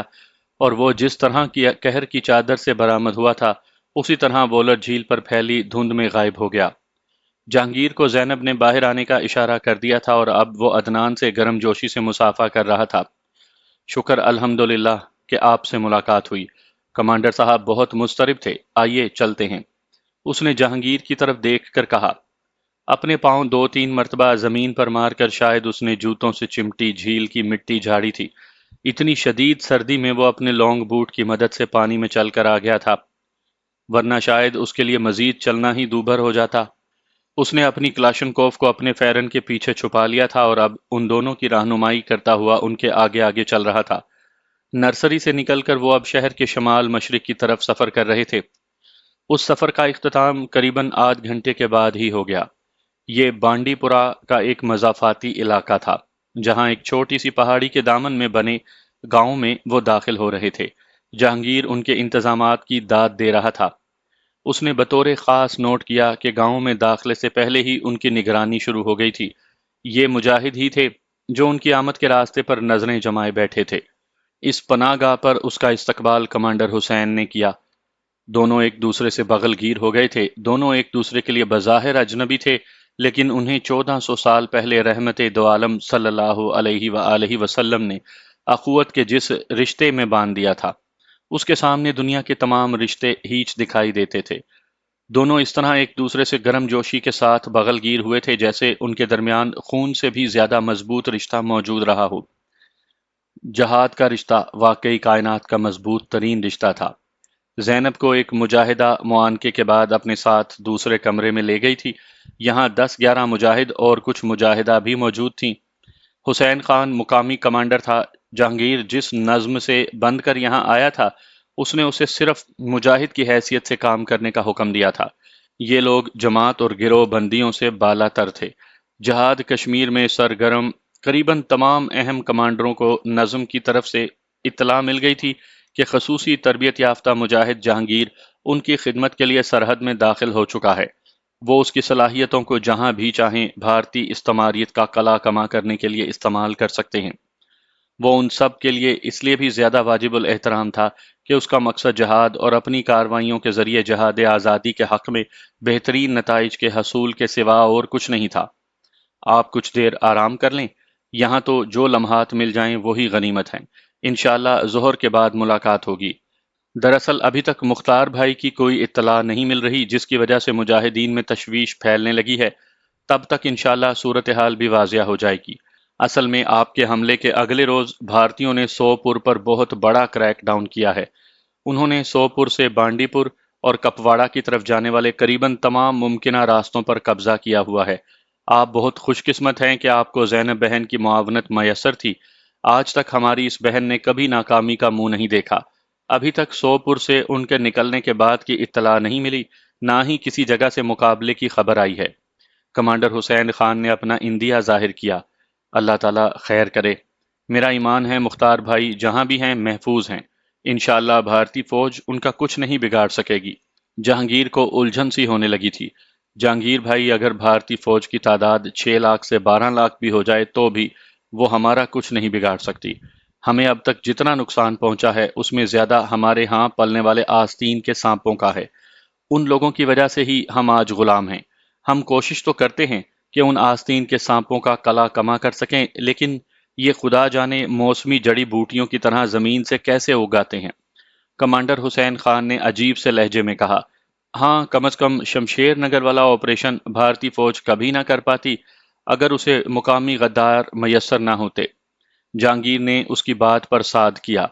اور وہ جس طرح کی قہر کی چادر سے برآمد ہوا تھا اسی طرح وولر جھیل پر پھیلی دھند میں غائب ہو گیا۔ جہانگیر کو زینب نے باہر آنے کا اشارہ کر دیا تھا اور اب وہ عدنان سے گرم جوشی سے مصافحہ کر رہا تھا۔ شکر الحمدللہ کہ آپ سے ملاقات ہوئی۔ کمانڈر صاحب بہت مضطرب تھے، آئیے چلتے ہیں۔ اس نے جہانگیر کی طرف دیکھ کر کہا۔ اپنے پاؤں دو تین مرتبہ زمین پر مار کر شاید اس نے جوتوں سے چمٹی جھیل کی مٹی جھاڑی تھی۔ اتنی شدید سردی میں وہ اپنے لانگ بوٹ کی مدد سے پانی میں چل کر آ گیا تھا، ورنہ شاید اس کے لیے مزید چلنا ہی دوبھر ہو جاتا۔ اس نے اپنی کلاشنکوف کو اپنے فیرن کے پیچھے چھپا لیا تھا اور اب ان دونوں کی رہنمائی کرتا ہوا ان کے آگے آگے چل رہا تھا۔ نرسری سے نکل کر وہ اب شہر کے شمال مشرق کی طرف سفر کر رہے تھے۔ اس سفر کا اختتام قریباً آدھ گھنٹے کے بعد ہی ہو گیا۔ یہ بانڈی پورہ کا ایک مضافاتی علاقہ تھا، جہاں ایک چھوٹی سی پہاڑی کے دامن میں بنے گاؤں میں وہ داخل ہو رہے تھے۔ جہانگیر ان کے انتظامات کی داد دے رہا تھا۔ اس نے بطور خاص نوٹ کیا کہ گاؤں میں داخلے سے پہلے ہی ان کی نگرانی شروع ہو گئی تھی۔ یہ مجاہد ہی تھے جو ان کی آمد کے راستے پر نظریں جمائے بیٹھے تھے۔ اس پناہ گاہ پر اس کا استقبال کمانڈر حسین نے کیا۔ دونوں ایک دوسرے سے بغل گیر ہو گئے تھے۔ دونوں ایک دوسرے کے لیے بظاہر اجنبی تھے، لیکن انہیں 1400 سال پہلے رحمت دو عالم صلی اللہ علیہ وآلہ وسلم نے اخوت کے جس رشتے میں باندھ دیا تھا، اس کے سامنے دنیا کے تمام رشتے ہیچ دکھائی دیتے تھے۔ دونوں اس طرح ایک دوسرے سے گرم جوشی کے ساتھ بغل گیر ہوئے تھے جیسے ان کے درمیان خون سے بھی زیادہ مضبوط رشتہ موجود رہا ہو۔ جہاد کا رشتہ واقعی کائنات کا مضبوط ترین رشتہ تھا۔ زینب کو ایک مجاہدہ معانقے کے بعد اپنے ساتھ دوسرے کمرے میں لے گئی تھی۔ یہاں 10-11 مجاہد اور کچھ مجاہدہ بھی موجود تھیں۔ حسین خان مقامی کمانڈر تھا۔ جہانگیر جس نظم سے بند کر یہاں آیا تھا، اس نے اسے صرف مجاہد کی حیثیت سے کام کرنے کا حکم دیا تھا۔ یہ لوگ جماعت اور گروہ بندیوں سے بالا تر تھے۔ جہاد کشمیر میں سرگرم قریباً تمام اہم کمانڈروں کو نظم کی طرف سے اطلاع مل گئی تھی کہ خصوصی تربیت یافتہ مجاہد جہانگیر ان کی خدمت کے لیے سرحد میں داخل ہو چکا ہے۔ وہ اس کی صلاحیتوں کو جہاں بھی چاہیں بھارتی استعماریت کا قلع کما کرنے کے لیے استعمال کر سکتے ہیں۔ وہ ان سب کے لیے اس لیے بھی زیادہ واجب الاحترام تھا کہ اس کا مقصد جہاد اور اپنی کارروائیوں کے ذریعے جہاد آزادی کے حق میں بہترین نتائج کے حصول کے سوا اور کچھ نہیں تھا۔ آپ کچھ دیر آرام کر لیں، یہاں تو جو لمحات مل جائیں وہی غنیمت ہیں۔ انشاءاللہ ظہر کے بعد ملاقات ہوگی۔ دراصل ابھی تک مختار بھائی کی کوئی اطلاع نہیں مل رہی، جس کی وجہ سے مجاہدین میں تشویش پھیلنے لگی ہے۔ تب تک انشاءاللہ صورتحال بھی واضح ہو جائے گی۔ اصل میں آپ کے حملے کے اگلے روز بھارتیوں نے سوپور پر بہت بڑا کریک ڈاؤن کیا ہے۔ انہوں نے سوپور سے بانڈی پور اور کپواڑہ کی طرف جانے والے قریباً تمام ممکنہ راستوں پر قبضہ کیا ہوا ہے۔ آپ بہت خوش قسمت ہیں کہ آپ کو زینب بہن کی معاونت میسر تھی۔ آج تک ہماری اس بہن نے کبھی ناکامی کا منہ نہیں دیکھا۔ ابھی تک سوپور سے ان کے نکلنے کے بعد کی اطلاع نہیں ملی، نہ ہی کسی جگہ سے مقابلے کی خبر آئی ہے۔ کمانڈر حسین خان نے اپنا اندیہ ظاہر کیا۔ اللہ تعالیٰ خیر کرے۔ میرا ایمان ہے مختار بھائی جہاں بھی ہیں محفوظ ہیں، انشاءاللہ بھارتی فوج ان کا کچھ نہیں بگاڑ سکے گی۔ جہانگیر کو الجھن سی ہونے لگی تھی۔ جہانگیر بھائی اگر بھارتی فوج کی تعداد 6 لاکھ سے 12 لاکھ بھی ہو جائے تو بھی وہ ہمارا کچھ نہیں بگاڑ سکتی۔ ہمیں اب تک جتنا نقصان پہنچا ہے اس میں زیادہ ہمارے ہاں پلنے والے آستین کے سانپوں کا ہے۔ ان لوگوں کی وجہ سے ہی ہم آج غلام ہیں۔ ہم کوشش تو کرتے ہیں کہ ان آستین کے سانپوں کا قلع کما کر سکیں، لیکن یہ خدا جانے موسمی جڑی بوٹیوں کی طرح زمین سے کیسے اگاتے ہیں۔ کمانڈر حسین خان نے عجیب سے لہجے میں کہا، ہاں کم از کم شمشیر نگر والا آپریشن بھارتی فوج کبھی نہ کر پاتی اگر اسے مقامی غدار میسر نہ ہوتے۔ جہانگیر نے اس کی بات پر صاد کیا،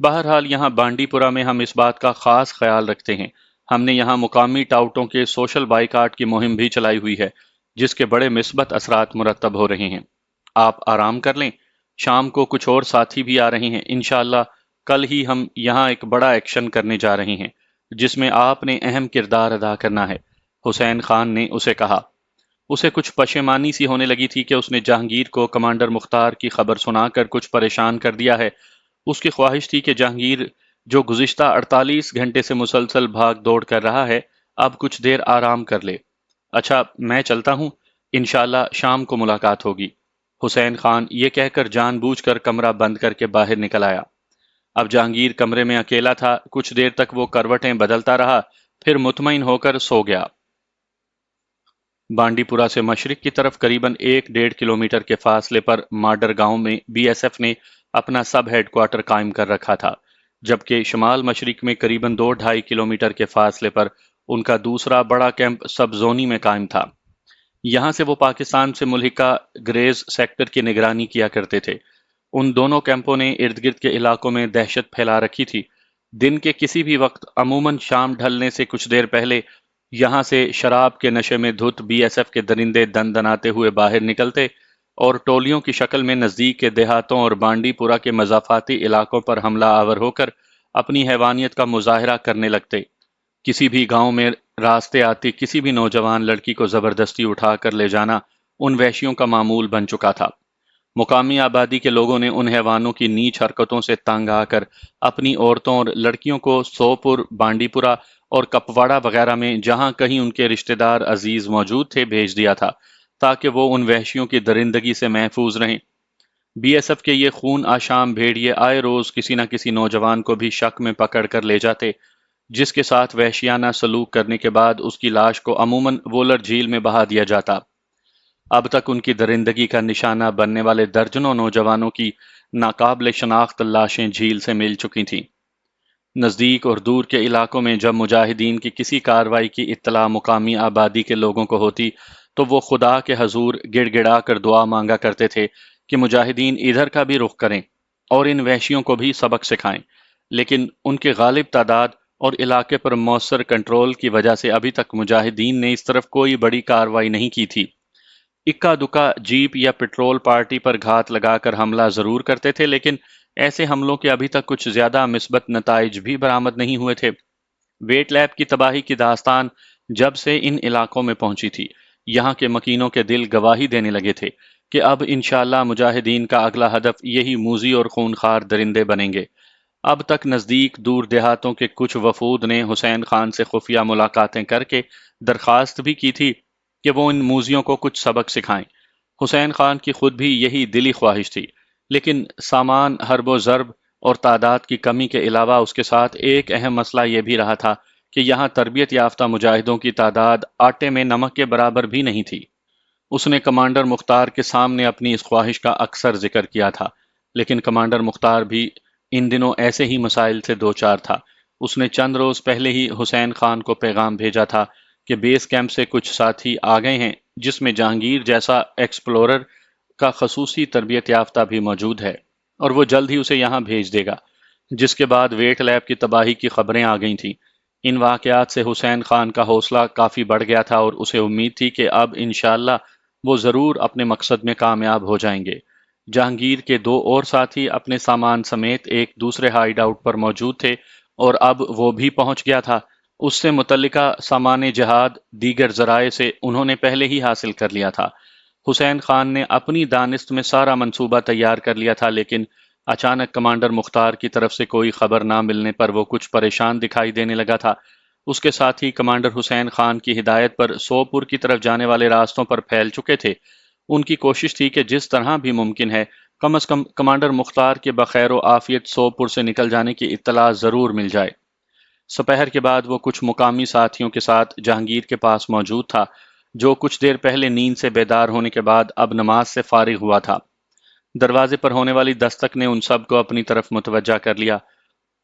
بہرحال یہاں بانڈی پورہ میں ہم اس بات کا خاص خیال رکھتے ہیں۔ ہم نے یہاں مقامی ٹاؤٹوں کے سوشل بائیکاٹ کی مہم بھی چلائی ہوئی ہے، جس کے بڑے مثبت اثرات مرتب ہو رہے ہیں۔ آپ آرام کر لیں، شام کو کچھ اور ساتھی بھی آ رہے ہیں، انشاءاللہ کل ہی ہم یہاں ایک بڑا ایکشن کرنے جا رہے ہیں جس میں آپ نے اہم کردار ادا کرنا ہے، حسین خان نے اسے کہا۔ اسے کچھ پشیمانی سی ہونے لگی تھی کہ اس نے جہانگیر کو کمانڈر مختار کی خبر سنا کر کچھ پریشان کر دیا ہے۔ اس کی خواہش تھی کہ جہانگیر جو گزشتہ 48 گھنٹے سے مسلسل بھاگ دوڑ کر رہا ہے اب کچھ دیر آرام کر لے۔ اچھا میں چلتا ہوں، انشاءاللہ شام کو ملاقات ہوگی۔ حسین خان یہ کہہ کر جان بوجھ کر کمرہ بند کر کے باہر نکل آیا۔ اب جہانگیر کمرے میں اکیلا تھا، کچھ دیر تک وہ کروٹیں بدلتا رہا، پھر مطمئن ہو کر سو گیا۔ بانڈی پورہ سے مشرق کی طرف قریباً 1.5 کلومیٹر کے فاصلے پر ماڈر گاؤں میں بی ایس ایف نے اپنا سب ہیڈ کوارٹر قائم کر رکھا تھا، جبکہ شمال مشرق میں قریباً 2-2.5 کلومیٹر کے فاصلے پر ان کا دوسرا بڑا کیمپ سب زونی میں قائم تھا۔ یہاں سے وہ پاکستان سے ملحقہ گریز سیکٹر کی نگرانی کیا کرتے تھے۔ ان دونوں کیمپوں نے ارد گرد کے علاقوں میں دہشت پھیلا رکھی تھی۔ دن کے کسی بھی وقت عموماً شام ڈھلنے سے کچھ دیر پہلے یہاں سے شراب کے نشے میں دھت بی ایس ایف کے درندے دن دناتے ہوئے باہر نکلتے اور ٹولیوں کی شکل میں نزدیک کے دیہاتوں اور بانڈی پورہ کے مضافاتی علاقوں پر حملہ آور ہو کر اپنی حیوانیت کا مظاہرہ کرنے لگتے۔ کسی بھی گاؤں میں راستے آتی کسی بھی نوجوان لڑکی کو زبردستی اٹھا کر لے جانا ان وحشیوں کا معمول بن چکا تھا۔ مقامی آبادی کے لوگوں نے ان حیوانوں کی نیچ حرکتوں سے تنگ آ کر اپنی عورتوں اور لڑکیوں کو سوپور، بانڈی پورہ اور کپواڑہ وغیرہ میں جہاں کہیں ان کے رشتہ دار عزیز موجود تھے بھیج دیا تھا تاکہ وہ ان وحشیوں کی درندگی سے محفوظ رہیں۔ بی ایس ایف کے یہ خون آشام بھیڑیے آئے روز کسی نہ کسی نوجوان کو بھی شک میں پکڑ کر لے جاتے، جس کے ساتھ وحشیانہ سلوک کرنے کے بعد اس کی لاش کو عموماً وولر جھیل میں بہا دیا جاتا۔ اب تک ان کی درندگی کا نشانہ بننے والے درجنوں نوجوانوں کی ناقابل شناخت لاشیں جھیل سے مل چکی تھیں۔ نزدیک اور دور کے علاقوں میں جب مجاہدین کی کسی کارروائی کی اطلاع مقامی آبادی کے لوگوں کو ہوتی تو وہ خدا کے حضور گڑ گڑا کر دعا مانگا کرتے تھے کہ مجاہدین ادھر کا بھی رخ کریں اور ان وحشیوں کو بھی سبق سکھائیں، لیکن ان کے غالب تعداد اور علاقے پر مؤثر کنٹرول کی وجہ سے ابھی تک مجاہدین نے اس طرف کوئی بڑی کارروائی نہیں کی تھی۔ اکا دکا جیپ یا پیٹرول پارٹی پر گھات لگا کر حملہ ضرور کرتے تھے، لیکن ایسے حملوں کے ابھی تک کچھ زیادہ مثبت نتائج بھی برآمد نہیں ہوئے تھے۔ ویٹ لیب کی تباہی کی داستان جب سے ان علاقوں میں پہنچی تھی، یہاں کے مکینوں کے دل گواہی دینے لگے تھے کہ اب انشاءاللہ مجاہدین کا اگلا ہدف یہی موذی اور خونخوار درندے بنیں گے۔ اب تک نزدیک دور دیہاتوں کے کچھ وفود نے حسین خان سے خفیہ ملاقاتیں کر کے درخواست بھی کی تھی کہ وہ ان موذیوں کو کچھ سبق سکھائیں۔ حسین خان کی خود بھی یہی دلی خواہش تھی، لیکن سامان، حرب و ضرب اور تعداد کی کمی کے علاوہ اس کے ساتھ ایک اہم مسئلہ یہ بھی رہا تھا کہ یہاں تربیت یافتہ مجاہدوں کی تعداد آٹے میں نمک کے برابر بھی نہیں تھی۔ اس نے کمانڈر مختار کے سامنے اپنی اس خواہش کا اکثر ذکر کیا تھا، لیکن کمانڈر مختار بھی ان دنوں ایسے ہی مسائل سے دوچار تھا۔ اس نے چند روز پہلے ہی حسین خان کو پیغام بھیجا تھا کہ بیس کیمپ سے کچھ ساتھی آ گئے ہیں جس میں جہانگیر جیسا ایکسپلورر کا خصوصی تربیت یافتہ بھی موجود ہے اور وہ جلد ہی اسے یہاں بھیج دے گا۔ جس کے بعد ویٹ لیب کی تباہی کی خبریں آ گئی تھیں۔ ان واقعات سے حسین خان کا حوصلہ کافی بڑھ گیا تھا اور اسے امید تھی کہ اب انشاءاللہ وہ ضرور اپنے مقصد میں کامیاب ہو جائیں گے۔ جہانگیر کے دو اور ساتھی اپنے سامان سمیت ایک دوسرے ہائیڈ آؤٹ پر موجود تھے اور اب وہ بھی پہنچ گیا تھا۔ اس سے متعلقہ سامان جہاد دیگر ذرائع سے انہوں نے پہلے ہی حاصل کر لیا تھا۔ حسین خان نے اپنی دانست میں سارا منصوبہ تیار کر لیا تھا، لیکن اچانک کمانڈر مختار کی طرف سے کوئی خبر نہ ملنے پر وہ کچھ پریشان دکھائی دینے لگا تھا۔ اس کے ساتھ ہی کمانڈر حسین خان کی ہدایت پر سوپور کی طرف جانے والے راستوں پر پھیل چکے تھے۔ ان کی کوشش تھی کہ جس طرح بھی ممکن ہے کم از کم کمانڈر مختار کے بخیر و عافیت سوپور سے نکل جانے کی اطلاع ضرور مل جائے۔ سپہر کے بعد وہ کچھ مقامی ساتھیوں کے ساتھ جہانگیر کے پاس موجود تھا، جو کچھ دیر پہلے نیند سے بیدار ہونے کے بعد اب نماز سے فارغ ہوا تھا۔ دروازے پر ہونے والی دستک نے ان سب کو اپنی طرف متوجہ کر لیا۔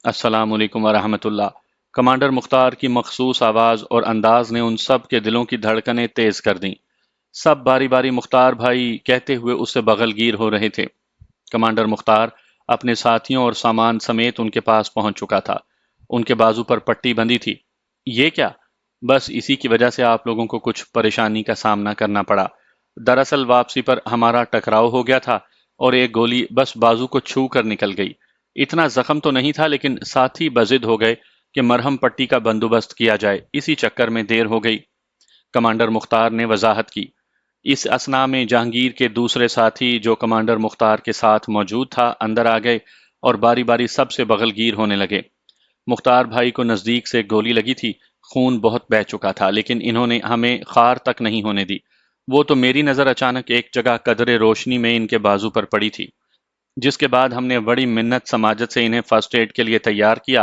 السلام علیکم ورحمۃ اللہ۔ کمانڈر مختار کی مخصوص آواز اور انداز نے ان سب کے دلوں کی دھڑکنیں تیز کر دیں۔ سب باری باری مختار بھائی کہتے ہوئے اس سے بغل گیر ہو رہے تھے۔ کمانڈر مختار اپنے ساتھیوں اور سامان سمیت ان کے پاس پہنچ چکا تھا۔ ان کے بازو پر پٹی بندھی تھی۔ یہ کیا؟ بس اسی کی وجہ سے آپ لوگوں کو کچھ پریشانی کا سامنا کرنا پڑا۔ دراصل واپسی پر ہمارا ٹکراؤ ہو گیا تھا اور ایک گولی بس بازو کو چھو کر نکل گئی۔ اتنا زخم تو نہیں تھا، لیکن ساتھی بضد ہو گئے کہ مرہم پٹی کا بندوبست کیا جائے، اسی چکر میں دیر ہو گئی، کمانڈر مختار نے وضاحت کی۔ اس اثناء میں جہانگیر کے دوسرے ساتھی جو کمانڈر مختار کے ساتھ موجود تھا اندر آ گئے اور باری باری سب سے بغل گیر ہونے لگے۔ مختار بھائی کو نزدیک سے گولی لگی تھی، خون بہت بہہ چکا تھا، لیکن انہوں نے ہمیں خار تک نہیں ہونے دی۔ وہ تو میری نظر اچانک ایک جگہ قدرے روشنی میں ان کے بازو پر پڑی تھی، جس کے بعد ہم نے بڑی منت سماجت سے انہیں فرسٹ ایڈ کے لیے تیار کیا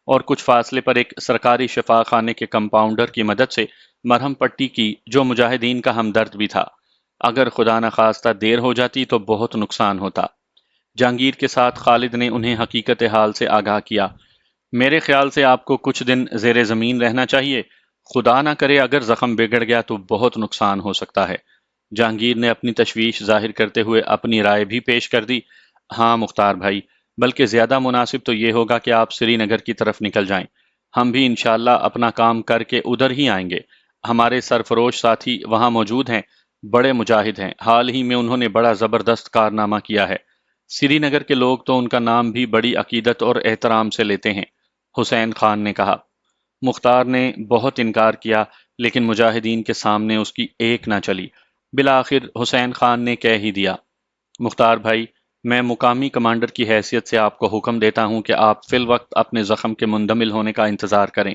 اور کچھ فاصلے پر ایک سرکاری شفا خانے کے کمپاؤنڈر کی مدد سے مرہم پٹی کی، جو مجاہدین کا ہمدرد بھی تھا۔ اگر خدا نخواستہ دیر ہو جاتی تو بہت نقصان ہوتا۔ جہانگیر کے ساتھ خالد نے انہیں حقیقت حال سے آگاہ کیا۔ میرے خیال سے آپ کو کچھ دن زیر زمین رہنا چاہیے، خدا نہ کرے اگر زخم بگڑ گیا تو بہت نقصان ہو سکتا ہے۔ جہانگیر نے اپنی تشویش ظاہر کرتے ہوئے اپنی رائے بھی پیش کر دی۔ ہاں مختار بھائی، بلکہ زیادہ مناسب تو یہ ہوگا کہ آپ سری نگر کی طرف نکل جائیں۔ ہم بھی انشاءاللہ اپنا کام کر کے ادھر ہی آئیں گے۔ ہمارے سرفروش ساتھی وہاں موجود ہیں، بڑے مجاہد ہیں، حال ہی میں انہوں نے بڑا زبردست کارنامہ کیا ہے۔ سری نگر کے لوگ تو ان کا نام بھی بڑی عقیدت اور احترام سے لیتے ہیں، حسین خان نے کہا۔ مختار نے بہت انکار کیا، لیکن مجاہدین کے سامنے اس کی ایک نہ چلی۔ بالآخر حسین خان نے کہہ ہی دیا، مختار بھائی، میں مقامی کمانڈر کی حیثیت سے آپ کو حکم دیتا ہوں کہ آپ فی الوقت اپنے زخم کے مندمل ہونے کا انتظار کریں۔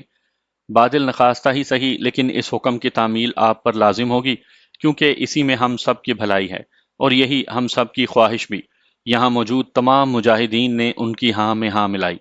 بادل نخواستہ ہی صحیح، لیکن اس حکم کی تعمیل آپ پر لازم ہوگی، کیونکہ اسی میں ہم سب کی بھلائی ہے، اور یہی ہم سب کی خواہش بھی۔ یہاں موجود تمام مجاہدین نے ان کی ہاں میں ہاں ملائی۔